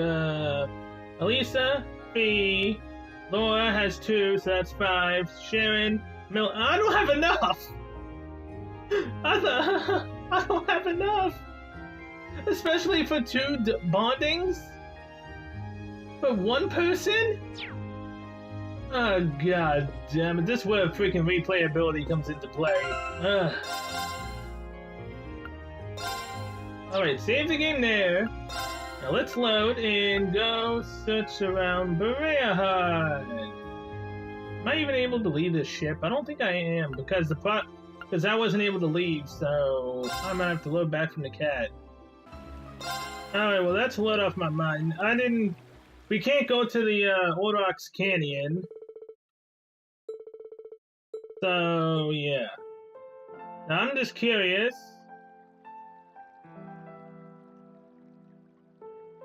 Speaker 1: Elisa, Fee, Laura has 2, so that's 5. Sharon, I don't have enough! I don't have enough! Especially for 2 bondings? For 1 person? Oh, god damn it. This is where freaking replayability comes into play. Alright, save the game there. Now let's load and go search around Berea Hard. Am I even able to leave this ship? I don't think I am, because I wasn't able to leave, so I'm gonna have to load back from the cat. Alright, well that's a load off my mind. We can't go to the Orthodox Canyon. So, yeah. Now I'm just curious.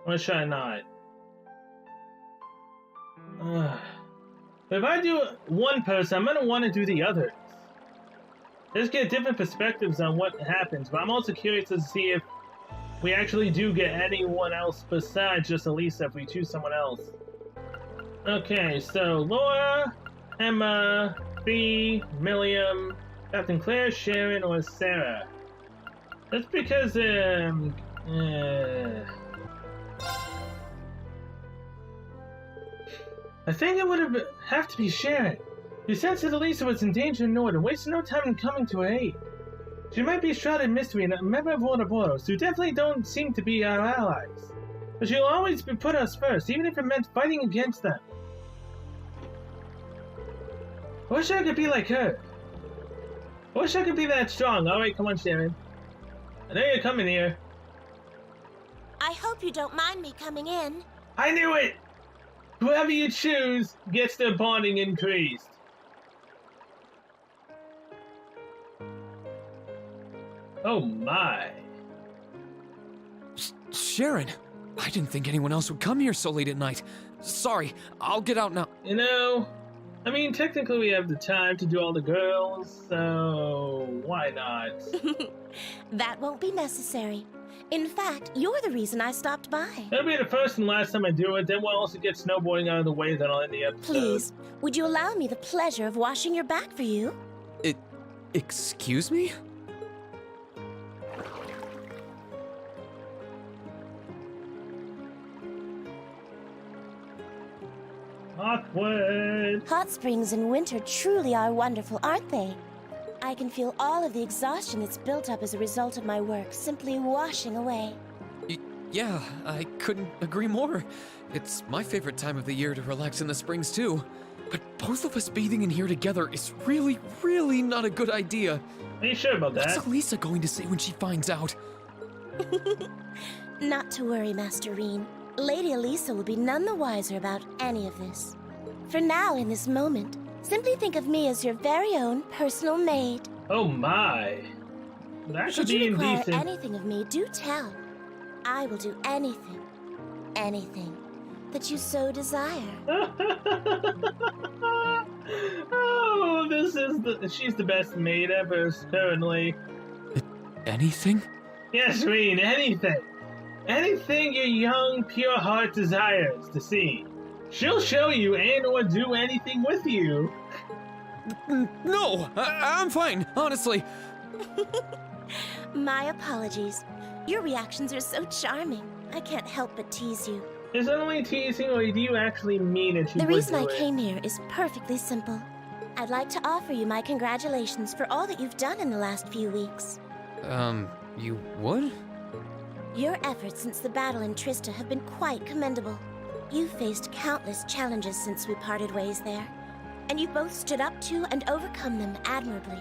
Speaker 1: Or should I not? If I do one person, I'm gonna want to do the others. Just get different perspectives on what happens, but I'm also curious to see if we actually do get anyone else besides just Elisa if we choose someone else. Okay, so Laura, Emma, Bea, Milliam, Captain Claire, Sharon, or Sarah. That's because, I think it would have to be Sharon. You sensed that Elisa was in danger in North and wasted no time in coming to her aid. She might be shrouded in mystery and a member of Ouroboros, who definitely don't seem to be our allies. But she'll always put us first, even if it meant fighting against them. I wish I could be like her. I wish I could be that strong. Alright, come on, Sharon. I know you're coming here.
Speaker 3: I hope you don't mind me coming in.
Speaker 1: I knew it! Whoever you choose gets their bonding increased. Oh my.
Speaker 6: Sharon, I didn't think anyone else would come here so late at night. Sorry, I'll get out now.
Speaker 1: You know, I mean, technically we have the time to do all the girls, so why not?
Speaker 3: That won't be necessary. In fact, you're the reason I stopped by.
Speaker 1: That'll be the first and last time I do it, then we'll also get snowboarding out of the way, then I'll end the episode.
Speaker 3: Please, would you allow me the pleasure of washing your back for you?
Speaker 6: Excuse me?
Speaker 1: Awkward.
Speaker 3: Hot springs in winter truly are wonderful, aren't they? I can feel all of the exhaustion that's built up as a result of my work simply washing away.
Speaker 6: Yeah, I couldn't agree more. It's my favorite time of the year to relax in the springs too. But both of us bathing in here together is really, really not a good idea.
Speaker 1: Are you sure about that?
Speaker 6: What's Elisa going to say when she finds out?
Speaker 3: Not to worry, Master Reen. Lady Elisa will be none the wiser about any of this. For now, in this moment, simply think of me as your very own personal maid.
Speaker 1: Oh my. That
Speaker 3: Should
Speaker 1: could be
Speaker 3: you require
Speaker 1: indecent.
Speaker 3: anything of me, do tell. I will do anything that you so desire.
Speaker 1: Oh, she's the best maid ever, currently.
Speaker 6: Anything?
Speaker 1: Yes, Reen, anything. Anything your young, pure heart desires to see. She'll show you and or do anything with you.
Speaker 6: No, I'm fine, honestly.
Speaker 3: My apologies. Your reactions are so charming. I can't help but tease you.
Speaker 1: Is it only teasing, or do you actually mean it?
Speaker 3: The reason I came here is perfectly simple. I'd like to offer you my congratulations for all that you've done in the last few weeks.
Speaker 6: You would?
Speaker 3: Your efforts since the battle in Trista have been quite commendable. You've faced countless challenges since we parted ways there, and you've both stood up to and overcome them admirably.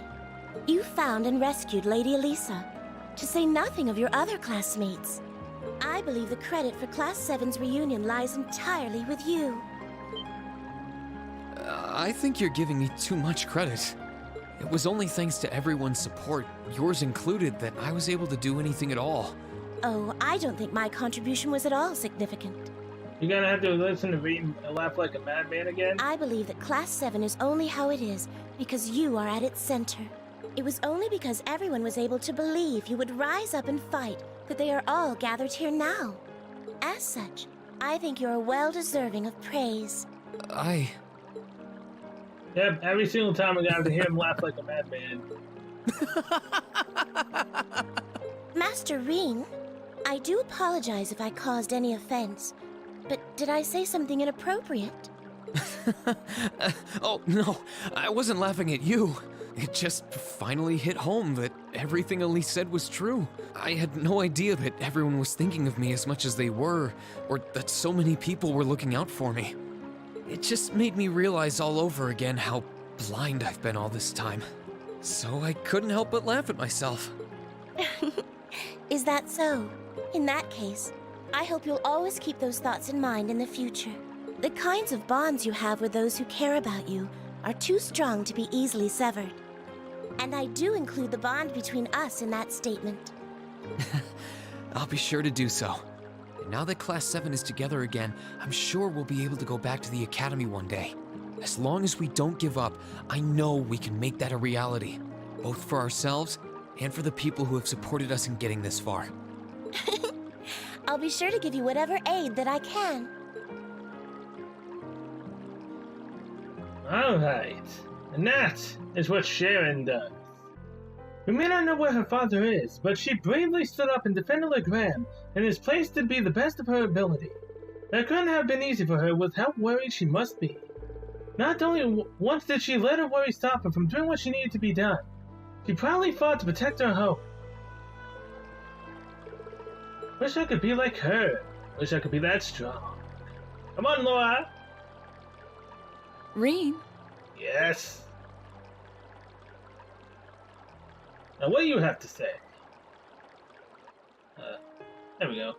Speaker 3: You found and rescued Lady Elisa, to say nothing of your other classmates. I believe the credit for Class 7's reunion lies entirely with you.
Speaker 6: I think you're giving me too much credit. It was only thanks to everyone's support, yours included, that I was able to do anything at all.
Speaker 3: Oh, I don't think my contribution was at all significant.
Speaker 1: You're gonna have to listen to read and laugh like a madman again?
Speaker 3: I believe that Class 7 is only how it is because you are at its center. It was only because everyone was able to believe you would rise up and fight that they are all gathered here now. As such, I think you are well deserving of praise.
Speaker 1: Yep, every single time I got to hear him laugh like a madman.
Speaker 3: Master Reen, I do apologize if I caused any offense, but did I say something inappropriate?
Speaker 6: Oh, no, I wasn't laughing at you. It just finally hit home that everything Elise said was true. I had no idea that everyone was thinking of me as much as they were, or that so many people were looking out for me. It just made me realize all over again how blind I've been all this time. So I couldn't help but laugh at myself.
Speaker 3: Is that so? In that case, I hope you'll always keep those thoughts in mind in the future. The kinds of bonds you have with those who care about you are too strong to be easily severed. And I do include the bond between us in that statement.
Speaker 6: I'll be sure to do so. And now that Class 7 is together again, I'm sure we'll be able to go back to the Academy one day. As long as we don't give up, I know we can make that a reality. Both for ourselves and for the people who have supported us in getting this far.
Speaker 3: I'll be sure to give you whatever aid that I can.
Speaker 1: Alright, and that is what Sharon does. We may not know where her father is, but she bravely stood up and defended Legram and is placed to be the best of her ability. That couldn't have been easy for her with how worried she must be. Not only once did she let her worry stop her from doing what she needed to be done, she proudly fought to protect her home. Wish I could be like her. Wish I could be that strong. Come on, Laura!
Speaker 4: Reen?
Speaker 1: Yes? Now what do you have to say? There we go.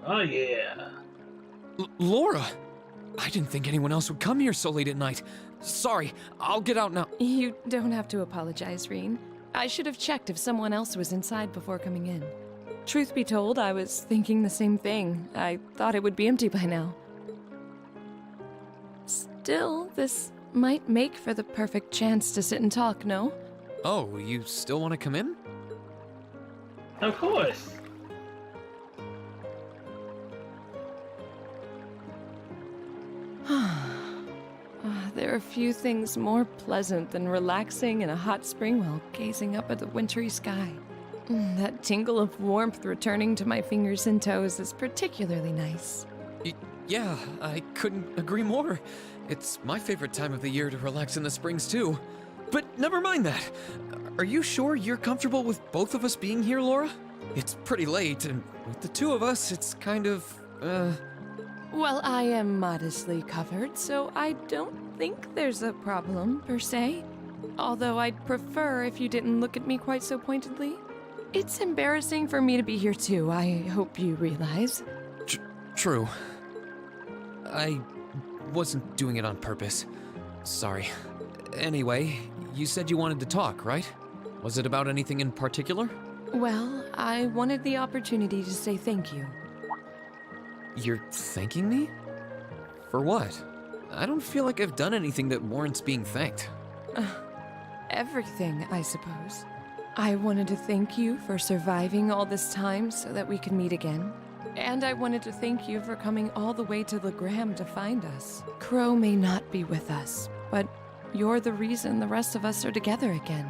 Speaker 1: Oh yeah.
Speaker 6: Laura! I didn't think anyone else would come here so late at night. Sorry, I'll get out now.
Speaker 4: You don't have to apologize, Reen. I should have checked if someone else was inside before coming in. Truth be told, I was thinking the same thing. I thought it would be empty by now. Still, this might make for the perfect chance to sit and talk, no?
Speaker 6: Oh, you still want to come in?
Speaker 1: Of course.
Speaker 4: There are few things more pleasant than relaxing in a hot spring while gazing up at the wintry sky. That tingle of warmth returning to my fingers and toes is particularly nice.
Speaker 6: Yeah, I couldn't agree more. It's my favorite time of the year to relax in the springs, too. But never mind that. Are you sure you're comfortable with both of us being here, Laura? It's pretty late, and with the two of us, it's kind of,
Speaker 4: Well, I am modestly covered, so I don't think there's a problem, per se. Although I'd prefer if you didn't look at me quite so pointedly. It's embarrassing for me to be here, too, I hope you realize.
Speaker 6: True. I wasn't doing it on purpose. Sorry. Anyway, you said you wanted to talk, right? Was it about anything in particular?
Speaker 4: Well, I wanted the opportunity to say thank you.
Speaker 6: You're thanking me? For what? I don't feel like I've done anything that warrants being thanked.
Speaker 4: Everything, I suppose. I wanted to thank you for surviving all this time so that we could meet again. And I wanted to thank you for coming all the way to Legram to find us. Crow may not be with us, but you're the reason the rest of us are together again.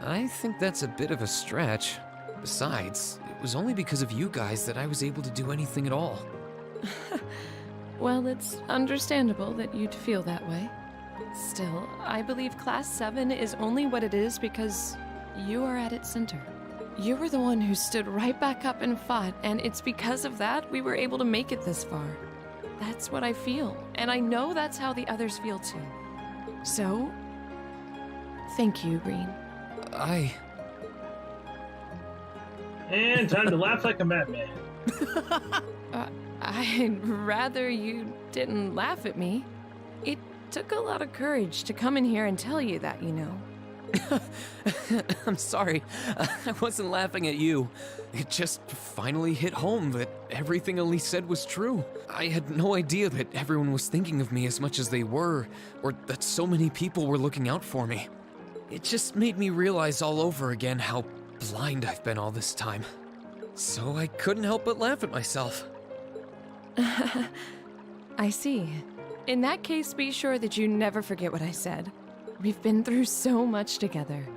Speaker 6: I think that's a bit of a stretch. Besides, it was only because of you guys that I was able to do anything at all.
Speaker 4: Well, it's understandable that you'd feel that way. Still, I believe Class 7 is only what it is because you are at its center. You were the one who stood right back up and fought, and it's because of that we were able to make it this far. That's what I feel, and I know that's how the others feel too. So, thank you, Green.
Speaker 1: And time to laugh like a madman.
Speaker 4: I'd rather you didn't laugh at me. It took a lot of courage to come in here and tell you that, you know.
Speaker 6: I'm sorry. I wasn't laughing at you. It just finally hit home that everything Elise said was true. I had no idea that everyone was thinking of me as much as they were, or that so many people were looking out for me. It just made me realize all over again how blind I've been all this time. So I couldn't help but laugh at myself.
Speaker 4: I see. In that case, be sure that you never forget what I said. We've been through so much together.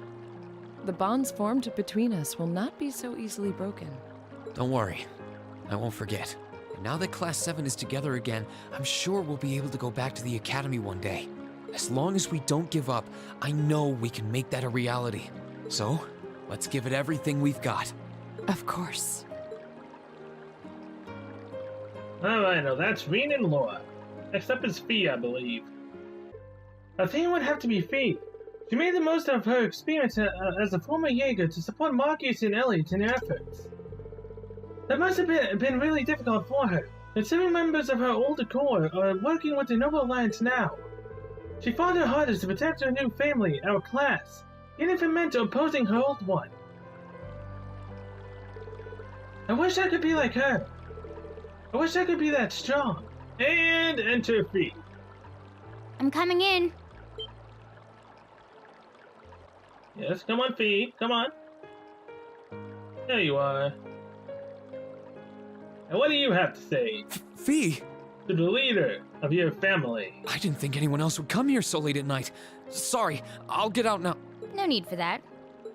Speaker 4: The bonds formed between us will not be so easily broken.
Speaker 6: Don't worry. I won't forget. And now that Class 7 is together again, I'm sure we'll be able to go back to the Academy one day. As long as we don't give up, I know we can make that a reality. So, let's give it everything we've got.
Speaker 4: Of course.
Speaker 1: Alright, now that's Reen and Laura. Next up is Fee, I believe. I think it would have to be Fee. She made the most of her experience as a former Jaeger to support Marcus and Elliot in their efforts. That must have been really difficult for her, considering members of her older corps are working with the Noble Alliance now. She fought her hardest to protect her new family, our class, even if it meant opposing her old one. I wish I could be like her. I wish I could be that strong. And enter Fee.
Speaker 3: I'm coming in.
Speaker 1: Yes, come on, Fee. Come on. There you are. And what do you have to say?
Speaker 6: Fee!
Speaker 1: To the leader of your family.
Speaker 6: I didn't think anyone else would come here so late at night. Sorry, I'll get out now.
Speaker 3: No need for that.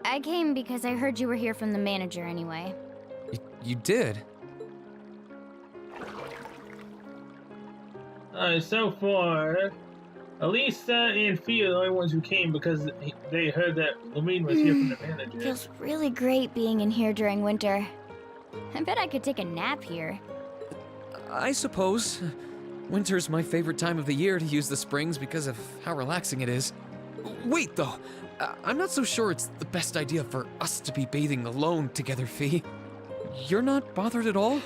Speaker 3: I came because I heard you were here from the manager anyway.
Speaker 6: You did?
Speaker 1: So far, Elisa and Fee are the only ones who came because they heard that Lumine was here from the manager.
Speaker 3: Feels really great being in here during winter. I bet I could take a nap here.
Speaker 6: I suppose. Winter's my favorite time of the year to use the springs because of how relaxing it is. Wait, though. I'm not so sure it's the best idea for us to be bathing alone together, Fee. You're not bothered at all?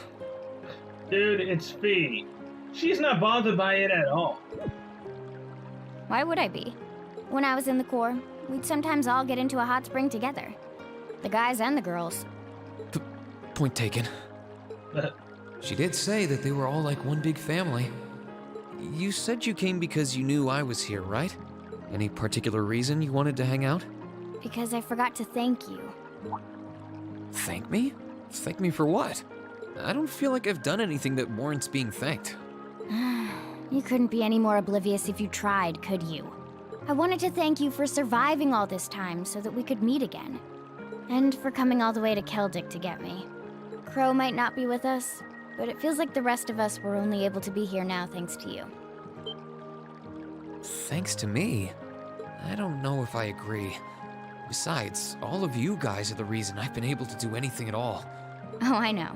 Speaker 1: Dude, it's Fee. She's not bothered by it at all.
Speaker 3: Why would I be? When I was in the Corps, we'd sometimes all get into a hot spring together. The guys and the girls.
Speaker 6: Point taken. She did say that they were all like one big family. You said you came because you knew I was here, right? Any particular reason you wanted to hang out?
Speaker 3: Because I forgot to thank you.
Speaker 6: Thank me? Thank me for what? I don't feel like I've done anything that warrants being thanked.
Speaker 3: You couldn't be any more oblivious if you tried, could you? I wanted to thank you for surviving all this time so that we could meet again. And for coming all the way to Keldic to get me. Crow might not be with us, but it feels like the rest of us were only able to be here now thanks to you.
Speaker 6: Thanks to me? I don't know if I agree. Besides, all of you guys are the reason I've been able to do anything at all.
Speaker 3: Oh, I know.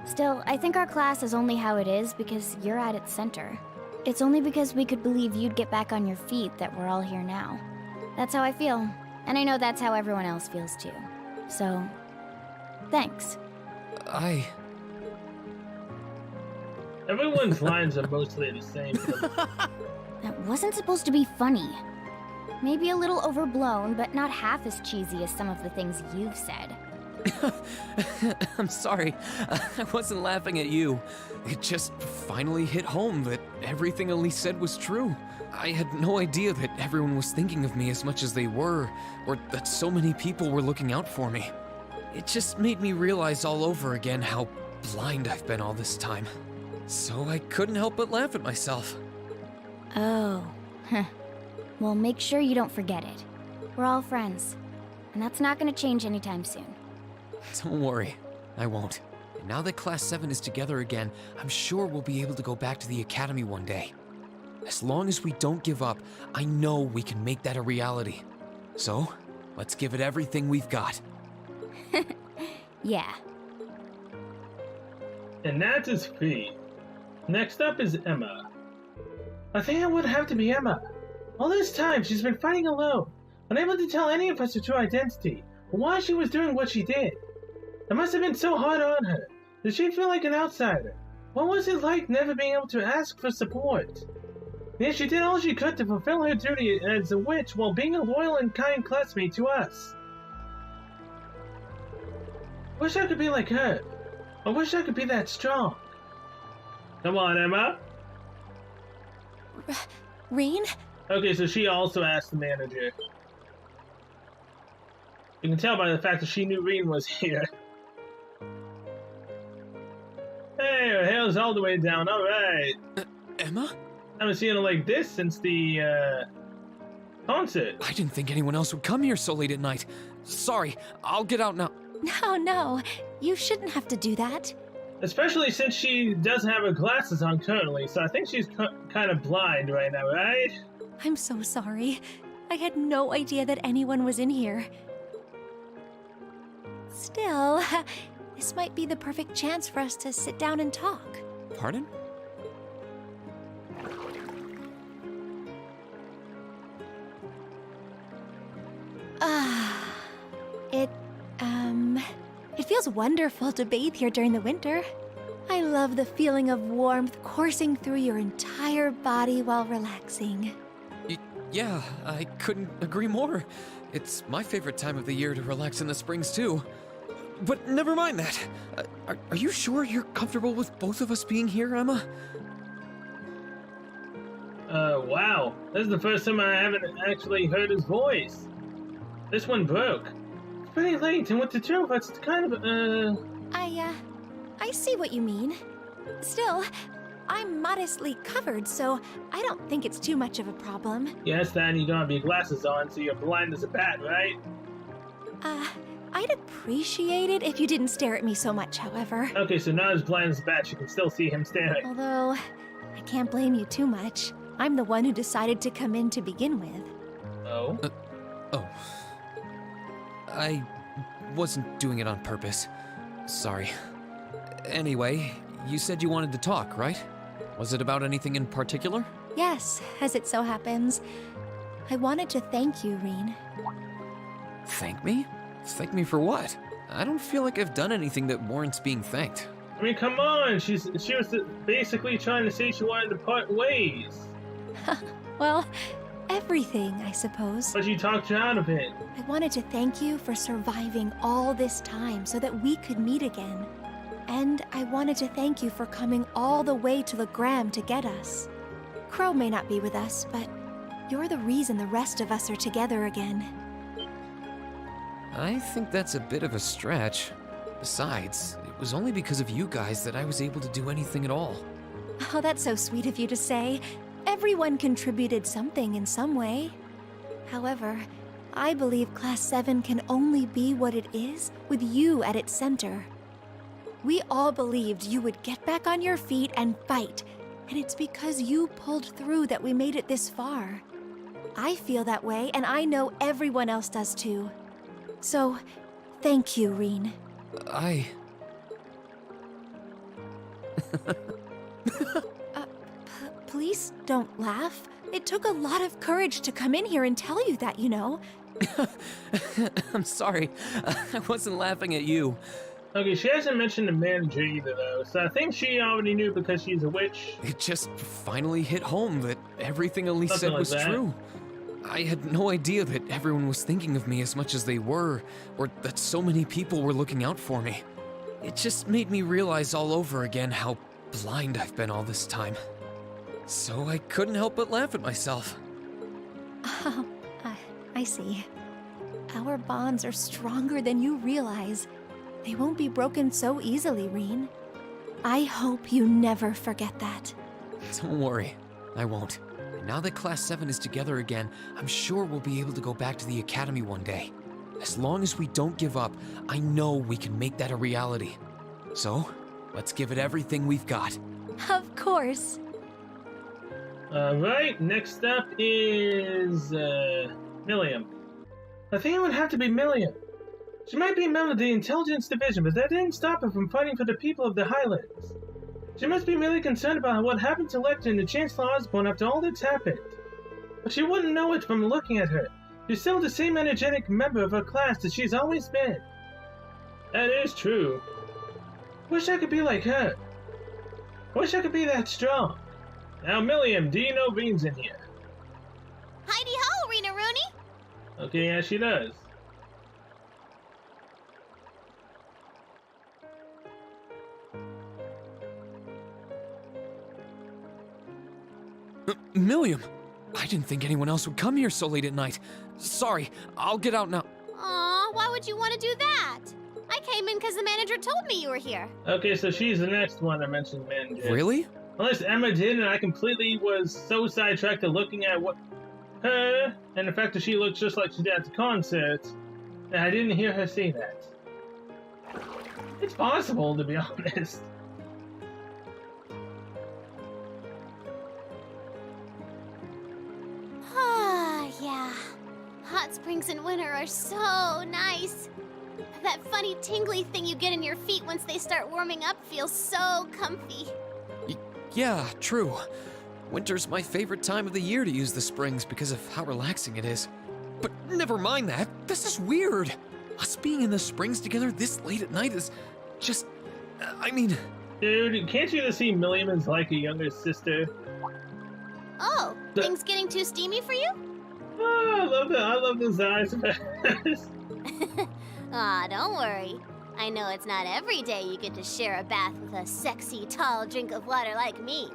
Speaker 3: Still, I think our class is only how it is because you're at its center. It's only because we could believe you'd get back on your feet that we're all here now. That's how I feel, and I know that's how everyone else feels too. So, thanks.
Speaker 1: Everyone's lines are mostly the same.
Speaker 3: That wasn't supposed to be funny. Maybe a little overblown, but not half as cheesy as some of the things you've said.
Speaker 6: I'm sorry. I wasn't laughing at you. It just finally hit home that everything Elise said was true. I had no idea that everyone was thinking of me as much as they were, or that so many people were looking out for me. It just made me realize all over again how blind I've been all this time. So I couldn't help but laugh at myself.
Speaker 14: Oh, well, make sure you don't forget it. We're all friends, and that's not gonna change anytime soon.
Speaker 6: Don't worry, I won't. And now that Class 7 is together again, I'm sure we'll be able to go back to the Academy one day. As long as we don't give up, I know we can make that a reality. So, let's give it everything we've got.
Speaker 14: Yeah.
Speaker 1: And that is Fee. Next up is Emma. I think it would have to be Emma. All this time, she's been fighting alone, unable to tell any of us her true identity, or why she was doing what she did. It must have been so hard on her. Did she feel like an outsider? What was it like never being able to ask for support? Yet she did all she could to fulfill her duty as a witch while being a loyal and kind classmate to us. Wish I could be like her. I wish I could be that strong. Come on, Emma.
Speaker 3: Reen?
Speaker 1: Okay, so she also asked the manager. You can tell by the fact that she knew Reen was here. Hey, her hair's all the way down, alright.
Speaker 6: Emma?
Speaker 1: I haven't seen her like this since the, concert.
Speaker 6: I didn't think anyone else would come here so late at night. Sorry, I'll get out now.
Speaker 3: No, you shouldn't have to do that.
Speaker 1: Especially since she doesn't have her glasses on currently, so I think she's kind of blind right now, right?
Speaker 3: I'm so sorry. I had no idea that anyone was in here. Still, this might be the perfect chance for us to sit down and talk.
Speaker 6: Pardon?
Speaker 3: It feels wonderful to bathe here during the winter. I love the feeling of warmth coursing through your entire body while relaxing.
Speaker 6: Yeah, I couldn't agree more. It's my favorite time of the year to relax in the springs, too. But never mind that. Are you sure you're comfortable with both of us being here, Emma?
Speaker 1: Wow. This is the first time I haven't actually heard his voice. This one broke. It's pretty late, and with the two of us, it's kind of,
Speaker 3: I see what you mean. Still, I'm modestly covered, so I don't think it's too much of a problem.
Speaker 1: Yes, then you don't have your glasses on, so you're blind as a bat, right?
Speaker 3: I'd appreciate it if you didn't stare at me so much, however.
Speaker 1: Okay, so not as blind as a bat, you can still see him staring.
Speaker 3: Although, I can't blame you too much. I'm the one who decided to come in to begin with.
Speaker 1: Oh?
Speaker 6: Oh. I wasn't doing it on purpose. Sorry. Anyway, you said you wanted to talk, right? Was it about anything in particular?
Speaker 3: Yes, as it so happens. I wanted to thank you, Reen.
Speaker 6: Thank me? Thank me for what? I don't feel like I've done anything that warrants being thanked.
Speaker 1: I mean, come on! She was basically trying to say she wanted to part ways.
Speaker 3: Well, everything, I suppose.
Speaker 1: But you talked her out of it.
Speaker 3: I wanted to thank you for surviving all this time so that we could meet again. And I wanted to thank you for coming all the way to Legram to get us. Crow may not be with us, but you're the reason the rest of us are together again.
Speaker 6: I think that's a bit of a stretch. Besides, it was only because of you guys that I was able to do anything at all.
Speaker 3: Oh, that's so sweet of you to say. Everyone contributed something in some way. However, I believe Class 7 can only be what it is with you at its center. We all believed you would get back on your feet and fight, and it's because you pulled through that we made it this far. I feel that way, and I know everyone else does too. So, thank you, Reen. Please don't laugh. It took a lot of courage to come in here and tell you that, you know.
Speaker 6: I'm sorry. I wasn't laughing at you.
Speaker 1: Okay, she hasn't mentioned the manager either, though, so I think she already knew because she's a witch.
Speaker 6: It just finally hit home that everything Elise said was true. I had no idea that everyone was thinking of me as much as they were, or that so many people were looking out for me. It just made me realize all over again how blind I've been all this time. So I couldn't help but laugh at myself.
Speaker 3: Oh, I see. Our bonds are stronger than you realize, They won't be broken so easily, Reen. I hope you never forget that.
Speaker 6: Don't worry, I won't. And now that Class 7 is together again, I'm sure we'll be able to go back to the Academy one day. As long as we don't give up, I know we can make that a reality. So, let's give it everything we've got.
Speaker 3: Of course.
Speaker 1: Alright, next up is, Milliam. I think it would have to be Milliam. She might be a member of the Intelligence Division, but that didn't stop her from fighting for the people of the Highlands. She must be really concerned about what happened to Lecter and the Chancellor Osborne after all that's happened. But she wouldn't know it from looking at her. She's still the same energetic member of her class that she's always been. That is true. Wish I could be like her. Wish I could be that strong. Now, Milliam, do you know Reen's in here?
Speaker 3: Heidi-ho, Rena Rooney!
Speaker 1: Okay, yeah, she does.
Speaker 6: Milliam! I didn't think anyone else would come here so late at night. Sorry, I'll get out now.
Speaker 3: Aw, why would you want to do that? I came in because the manager told me you were here.
Speaker 1: Okay, so she's the next one that mentioned manager.
Speaker 6: Really?
Speaker 1: Unless Emma did, and I completely was so sidetracked to looking at what her and the fact that she looks just like she did at the concert, and I didn't hear her say that. It's possible, to be honest.
Speaker 3: Ah, yeah. Hot springs in winter are so nice. That funny tingly thing you get in your feet once they start warming up feels so comfy.
Speaker 6: Yeah, true. Winter's my favorite time of the year to use the springs because of how relaxing it is. But never mind that. This is weird. Us being in the springs together this late at night is just... I mean...
Speaker 1: Dude, can't you just see Milliam as like a younger sister?
Speaker 3: Oh, things getting too steamy for you?
Speaker 1: Oh, I love that. I love those eyes of hers.
Speaker 3: Aw, don't worry. I know it's not every day you get to share a bath with a sexy, tall drink of water like me.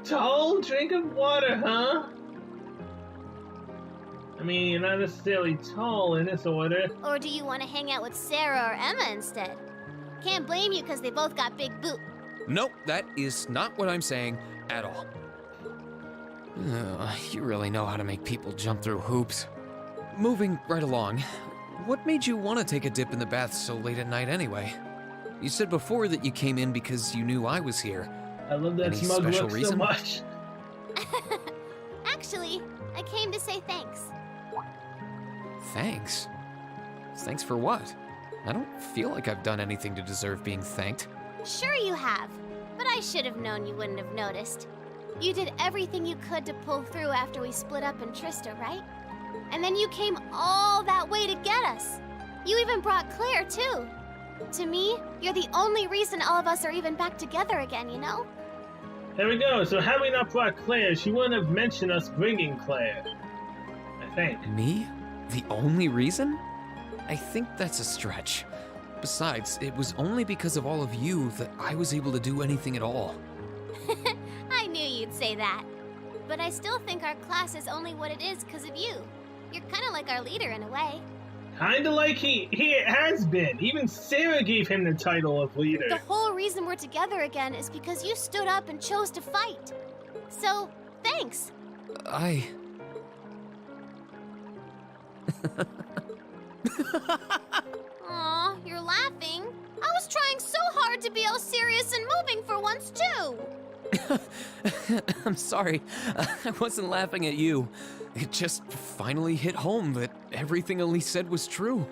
Speaker 1: Tall drink of water, huh? I mean, you're not necessarily tall in this order.
Speaker 3: Or do you want to hang out with Sarah or Emma instead? Can't blame you because they both got big boot.
Speaker 6: Nope, that is not what I'm saying at all. You really know how to make people jump through hoops. Moving right along, what made you want to take a dip in the bath so late at night anyway? You said before that you came in because you knew I was here.
Speaker 1: I love that
Speaker 6: Any
Speaker 1: smug
Speaker 6: special
Speaker 1: look
Speaker 6: reason?
Speaker 1: so much.
Speaker 3: Actually, I came to say thanks.
Speaker 6: Thanks? Thanks for what? I don't feel like I've done anything to deserve being thanked.
Speaker 3: Sure you have, but I should have known you wouldn't have noticed. You did everything you could to pull through after we split up in Trista, right? And then you came all that way to get us. You even brought Claire, too. To me, you're the only reason all of us are even back together again, you know?
Speaker 1: There we go. So had we not brought Claire, she wouldn't have mentioned us bringing Claire. I think.
Speaker 6: Me? The only reason? I think that's a stretch. Besides, it was only because of all of you that I was able to do anything at all.
Speaker 3: I knew you'd say that. But I still think our class is only what it is because of you. You're kind of like our leader in a way.
Speaker 1: Kinda like he has been. Even Sarah gave him the title of leader.
Speaker 3: The whole reason we're together again is because you stood up and chose to fight. So, thanks. Aw, you're laughing. I was trying so hard to be all serious and moving for once, too.
Speaker 6: I'm sorry. I wasn't laughing at you. It just finally hit home that everything Elise said was true.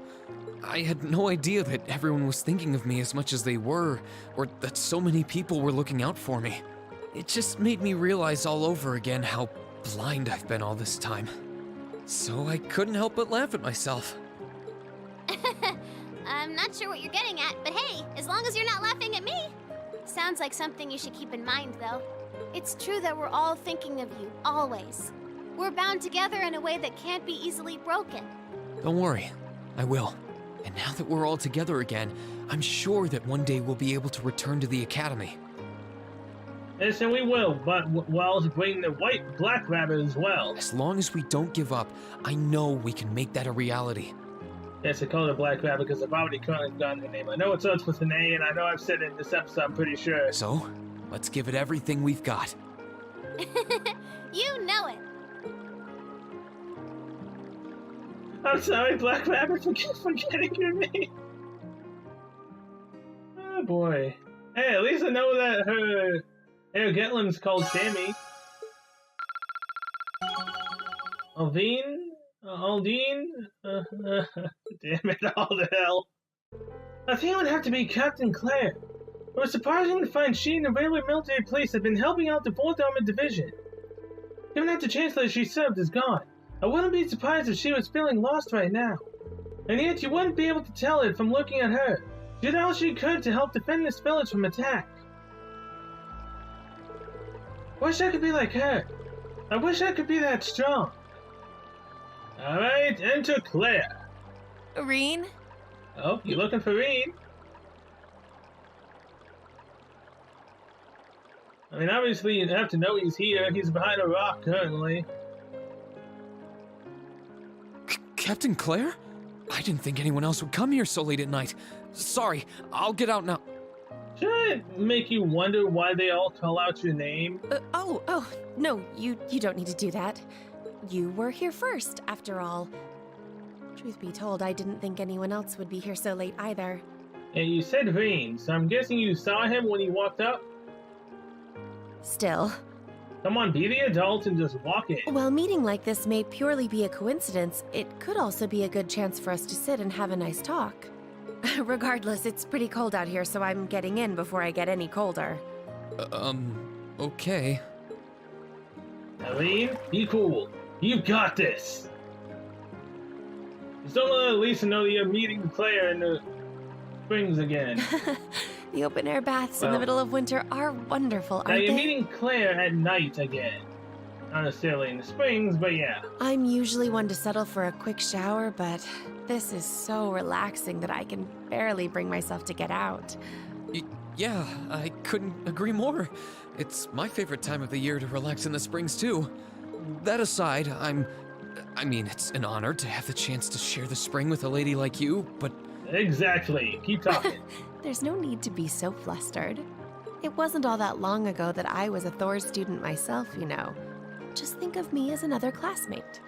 Speaker 6: I had no idea that everyone was thinking of me as much as they were, or that so many people were looking out for me. It just made me realize all over again how blind I've been all this time. So I couldn't help but laugh at myself.
Speaker 3: I'm not sure what you're getting at, but hey, as long as you're not laughing at me. Sounds like something you should keep in mind, though. It's true that we're all thinking of you, always. We're bound together in a way that can't be easily broken.
Speaker 6: Don't worry, I will. And now that we're all together again, I'm sure that one day we'll be able to return to the academy.
Speaker 1: Yes, and we will, but while bringing the black rabbit as well.
Speaker 6: As long as we don't give up, I know we can make that a reality.
Speaker 1: Yes, I call her Black Rabbit because I've already currently gotten her name. I know it starts with an A, and I know I've said it in this episode, I'm pretty sure.
Speaker 6: So, let's give it everything we've got.
Speaker 3: You know it.
Speaker 1: I'm sorry, Black Rabbit, for forgetting your name. Oh boy. Hey, at least I know that her Getlin's called Sammy. Aldine? Damn it, all the hell. I think it would have to be Captain Claire. It was surprising to find she and the railway military police had been helping out the 4th Armored Division. Given that the chancellor she served is gone, I wouldn't be surprised if she was feeling lost right now. And yet you wouldn't be able to tell it from looking at her. She did all she could to help defend this village from attack. Wish I could be like her. I wish I could be that strong. Alright, enter Claire.
Speaker 15: Reen?
Speaker 1: Oh, you looking for Reen? I mean, obviously you have to know he's here. He's behind a rock currently.
Speaker 6: Captain Claire? I didn't think anyone else would come here so late at night. Sorry, I'll get out now.
Speaker 1: Should I make you wonder why they all call out your name?
Speaker 15: Oh, no, you don't need to do that. You were here first, after all. Truth be told, I didn't think anyone else would be here so late either.
Speaker 1: And you said Reen, so I'm guessing you saw him when he walked up?
Speaker 15: Still.
Speaker 1: Come on, be the adult and just walk in.
Speaker 15: While meeting like this may purely be a coincidence, it could also be a good chance for us to sit and have a nice talk. Regardless, it's pretty cold out here, so I'm getting in before I get any colder.
Speaker 6: Okay.
Speaker 1: Eileen, be cool. You've got this. Just don't let Lisa know that you're meeting Claire in the springs again.
Speaker 15: The open-air baths in the middle of winter are wonderful, aren't they?
Speaker 1: Now you're meeting Claire at night again. Not necessarily in the springs, but yeah.
Speaker 15: I'm usually one to settle for a quick shower, but this is so relaxing that I can barely bring myself to get out.
Speaker 6: Yeah, I couldn't agree more. It's my favorite time of the year to relax in the springs, too. That aside, I mean, it's an honor to have the chance to share the spring with a lady like you, but...
Speaker 1: Exactly. Keep talking.
Speaker 15: There's no need to be so flustered. It wasn't all that long ago that I was a Thor student myself, you know. Just think of me as another classmate.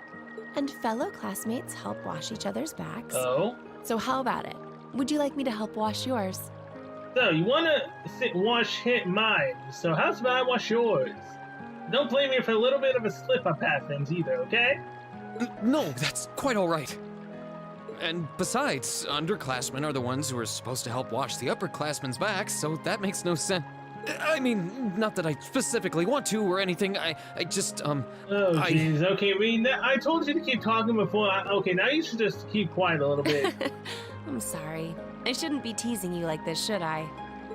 Speaker 15: And fellow classmates help wash each other's backs.
Speaker 1: Oh?
Speaker 15: So how about it? Would you like me to help wash yours?
Speaker 1: So, you wanna hit mine, so how's about I wash yours? Don't blame me for a little bit of a slip-up at things either, okay?
Speaker 6: No, that's quite all right. And besides, underclassmen are the ones who are supposed to help wash the upperclassmen's backs, so that makes no sense. I mean, not that I specifically want to or anything, I just,
Speaker 1: Oh, jeez, okay, Reen, I told you to keep talking before, okay, now you should just keep quiet a little bit.
Speaker 15: I'm sorry. I shouldn't be teasing you like this, should I?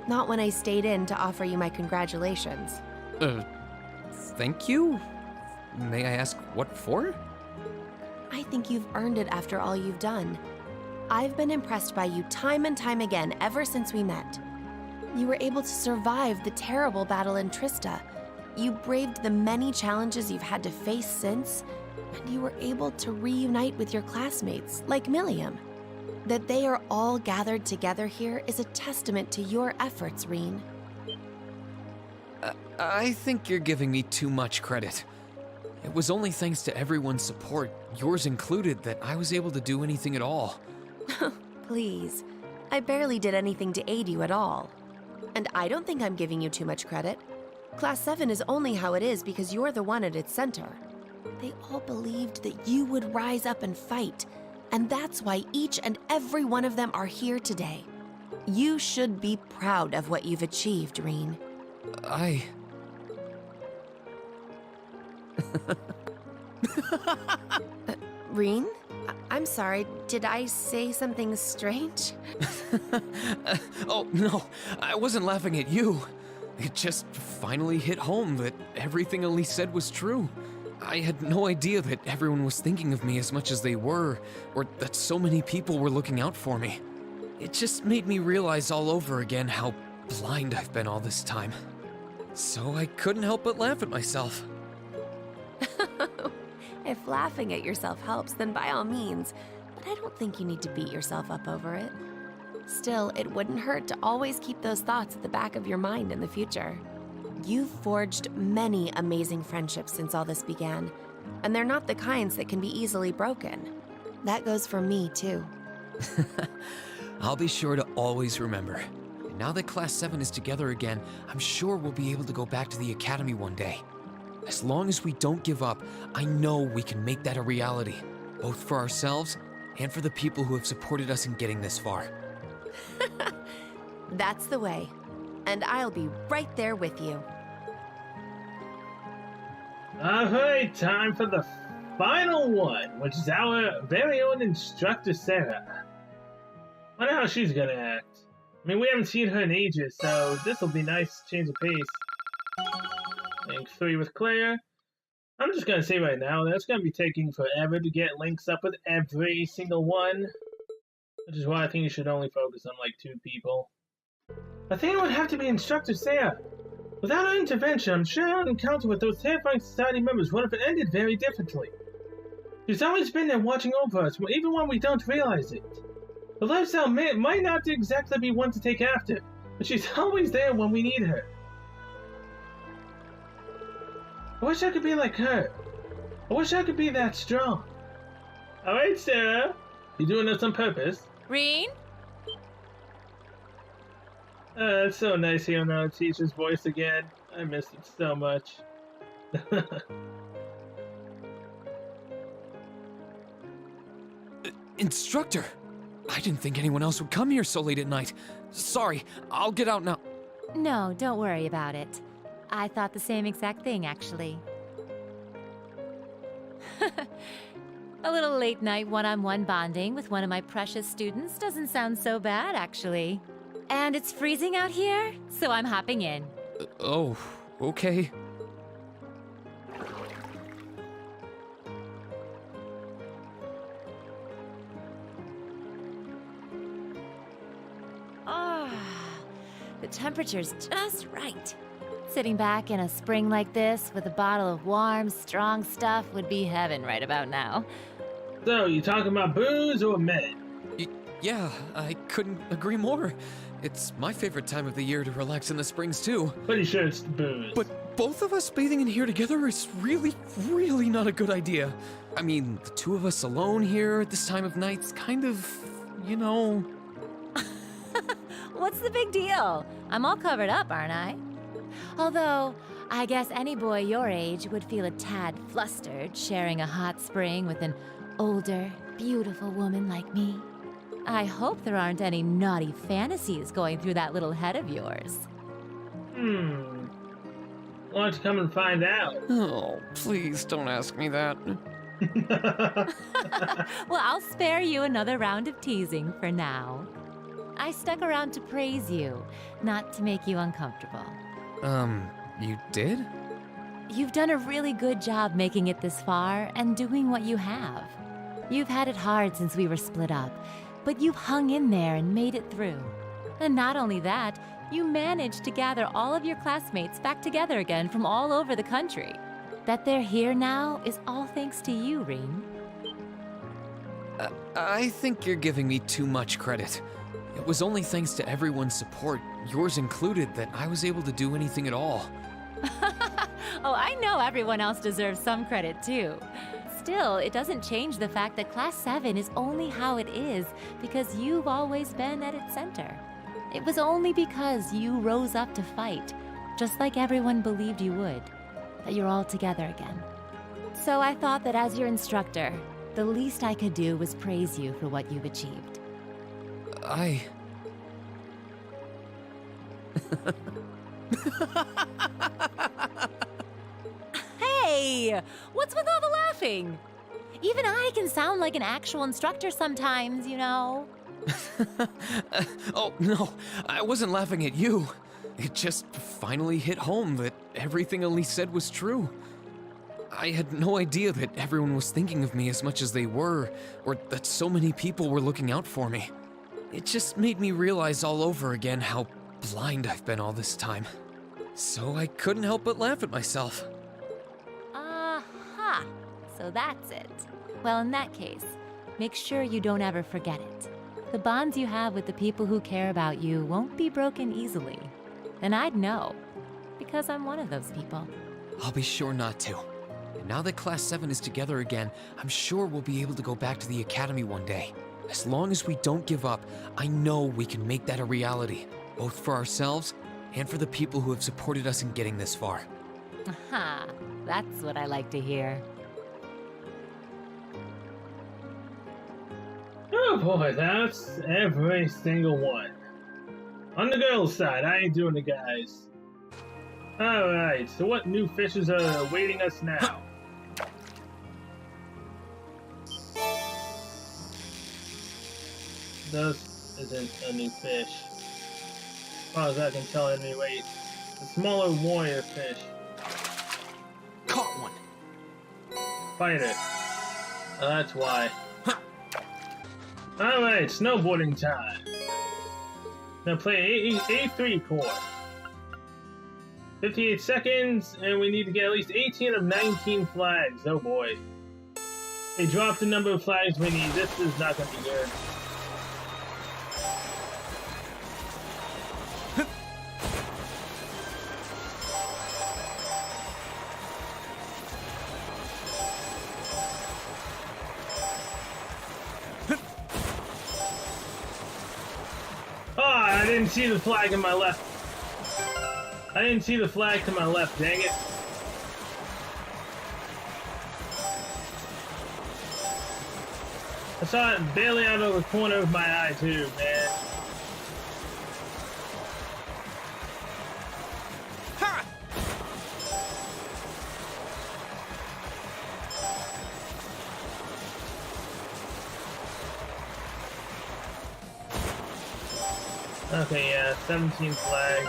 Speaker 15: Not when I stayed in to offer you my congratulations.
Speaker 6: Thank you? May I ask what for?
Speaker 15: I think you've earned it after all you've done. I've been impressed by you time and time again ever since we met. You were able to survive the terrible battle in Trista. You braved the many challenges you've had to face since, and you were able to reunite with your classmates, like Milliam. That they are all gathered together here is a testament to your efforts, Reen.
Speaker 6: I think you're giving me too much credit. It was only thanks to everyone's support, yours included, that I was able to do anything at all.
Speaker 15: Please. I barely did anything to aid you at all. And I don't think I'm giving you too much credit. Class 7 is only how it is because you're the one at its center. They all believed that you would rise up and fight, and that's why each and every one of them are here today. You should be proud of what you've achieved, Reen. Reen? I'm sorry, did I say something strange?
Speaker 6: Oh, no, I wasn't laughing at you. It just finally hit home that everything Elise said was true. I had no idea that everyone was thinking of me as much as they were, or that so many people were looking out for me. It just made me realize all over again how blind I've been all this time. So I couldn't help but laugh at myself.
Speaker 15: If laughing at yourself helps, then by all means. but I don't think you need to beat yourself up over it. Still, it wouldn't hurt to always keep those thoughts at the back of your mind in the future. You've forged many amazing friendships since all this began, and they're not the kinds that can be easily broken. That goes for me, too.
Speaker 6: I'll be sure to always remember. And now that Class 7 is together again, I'm sure we'll be able to go back to the Academy one day. As long as we don't give up, I know we can make that a reality, both for ourselves and for the people who have supported us in getting this far.
Speaker 15: That's the way. And I'll be right there with you.
Speaker 1: Alright, time for the final one, which is our very own instructor, Sarah. Wonder how she's gonna act. I mean, we haven't seen her in ages, so this will be nice change of pace. Link 3 with Claire. I'm just gonna say right now, that's gonna be taking forever to get links up with every single one. Which is why I think you should only focus on like 2 people. I think it would have to be Instructor Sarah. Without her intervention, I'm sure our encounter with those terrifying society members would have ended very differently. She's always been there watching over us, even when we don't realize it. Her lifestyle might not exactly be one to take after, but she's always there when we need her. I wish I could be like her. I wish I could be that strong. Alright, Sarah. You doing this on purpose?
Speaker 9: Reen?
Speaker 1: It's so nice hearing our teacher's voice again. I miss it so much.
Speaker 6: Instructor! I didn't think anyone else would come here so late at night. Sorry, I'll get out now.
Speaker 9: No, don't worry about it. I thought the same exact thing, actually. A little late night one-on-one bonding with one of my precious students doesn't sound so bad, actually. And it's freezing out here, so I'm hopping in.
Speaker 6: Oh, okay.
Speaker 9: Ah, the temperature's just right. Sitting back in a spring like this with a bottle of warm, strong stuff would be heaven right about now.
Speaker 1: So, you talking about booze or men?
Speaker 6: Yeah, I couldn't agree more. It's my favorite time of the year to relax in the springs, too.
Speaker 1: Pretty sure it's booze.
Speaker 6: But both of us bathing in here together is really, really not a good idea. I mean, the 2 of us alone here at this time of night's kind of, you know...
Speaker 9: What's the big deal? I'm all covered up, aren't I? Although, I guess any boy your age would feel a tad flustered sharing a hot spring with an older, beautiful woman like me. I hope there aren't any naughty fantasies going through that little head of yours.
Speaker 1: Why don't you come and find out?
Speaker 6: Oh, please don't ask me that.
Speaker 9: Well, I'll spare you another round of teasing for now. I stuck around to praise you, not to make you uncomfortable.
Speaker 6: You did?
Speaker 9: You've done a really good job making it this far and doing what you have. You've had it hard since we were split up, but you've hung in there and made it through. And not only that, you managed to gather all of your classmates back together again from all over the country. That they're here now is all thanks to you, Reen.
Speaker 6: I think you're giving me too much credit. It was only thanks to everyone's support, yours included, that I was able to do anything at all.
Speaker 9: Oh, I know everyone else deserves some credit too. Still, it doesn't change the fact that Class 7 is only how it is because you've always been at its center. It was only because you rose up to fight, just like everyone believed you would, that you're all together again. So I thought that as your instructor, the least I could do was praise you for what you've achieved. Hey! What's with all the laughing? Even I can sound like an actual instructor sometimes, you know.
Speaker 6: Oh, no, I wasn't laughing at you. It just finally hit home that everything Elise said was true. I had no idea that everyone was thinking of me as much as they were, or that so many people were looking out for me. It just made me realize all over again how blind I've been all this time. So I couldn't help but laugh at myself.
Speaker 9: Aha! So that's it. Well, in that case, Make sure you don't ever forget it. The bonds you have with the people who care about you won't be broken easily. And I'd know, because I'm one of those people.
Speaker 6: I'll be sure not to. And now that Class 7 is together again, I'm sure we'll be able to go back to the Academy one day. As long as we don't give up, I know we can make that a reality, both for ourselves and for the people who have supported us in getting this far.
Speaker 9: Aha, that's what I like to hear.
Speaker 1: Oh boy, that's every single one. On the girls' side, I ain't doing the guys. Alright, so what new fishes are awaiting us now? This isn't a new fish. As far as I can tell, at any rate. The smaller warrior fish.
Speaker 6: Caught one!
Speaker 1: Fighter. Oh, that's why. Alright, snowboarding time. Now play A3 course. 58 seconds, and we need to get at least 18 of 19 flags. Oh boy. They dropped the number of flags we need. This is not going to be good. I didn't see the flag in my left. I didn't see the flag to my left, dang it. I saw it barely out of the corner of my eye too, man.
Speaker 10: Ha!
Speaker 1: Okay, yeah, 17 flags.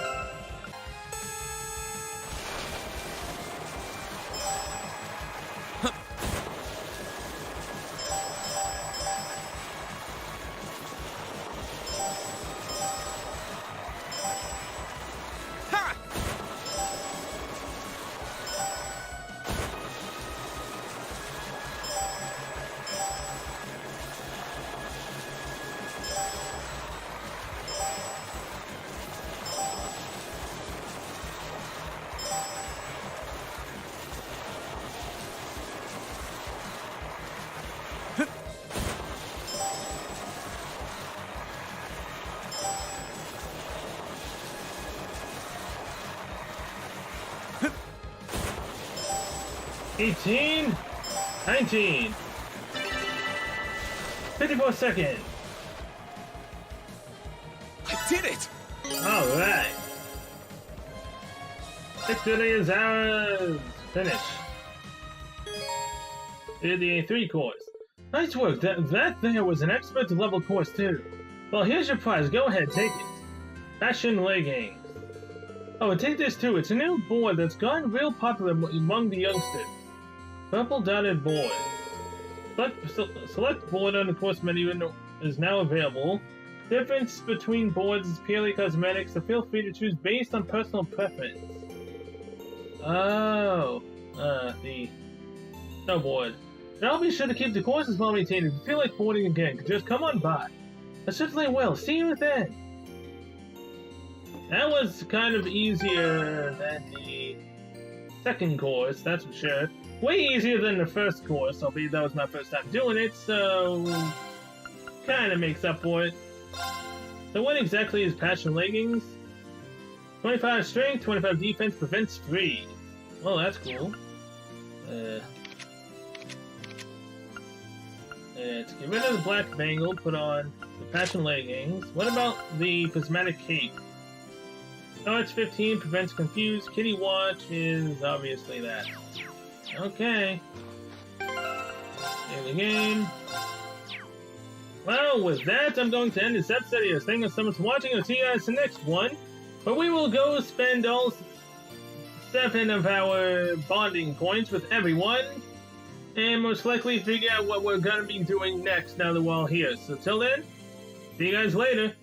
Speaker 1: $18, $19, 54 seconds.
Speaker 10: I did it!
Speaker 1: Alright. Victory is ours. Finish. Did the A3 course. Nice work. That there was an expert level course too. Well, here's your prize. Go ahead, take it. Fashion leggings. Oh, and take this too. It's a new board that's gotten real popular among the youngsters. Purple dotted board. Select board on the course menu is now available. Difference between boards is purely cosmetic, so feel free to choose based on personal preference. Oh, the snowboard. And I'll be sure to keep the courses well maintained. If you feel like boarding again, just come on by. I certainly will. See you then. That was kind of easier than the second course, that's for sure. Way easier than the first course, albeit that was my first time doing it, so kind of makes up for it. So what exactly is Passion Leggings? 25 strength, 25 defense, prevents 3. Well, that's cool. To get rid of the black bangle, put on the Passion Leggings. What about the Prismatic Cape? Oh, it's 15, prevents confused. Kitty Watch is obviously that. Okay. In the game. Well, with that, I'm going to end this episode here. Thank you so much for watching. I'll see you guys in the next one. But we will go spend all 7 of our bonding points with everyone. And most likely figure out what we're going to be doing next now that we're all here. So till then, see you guys later.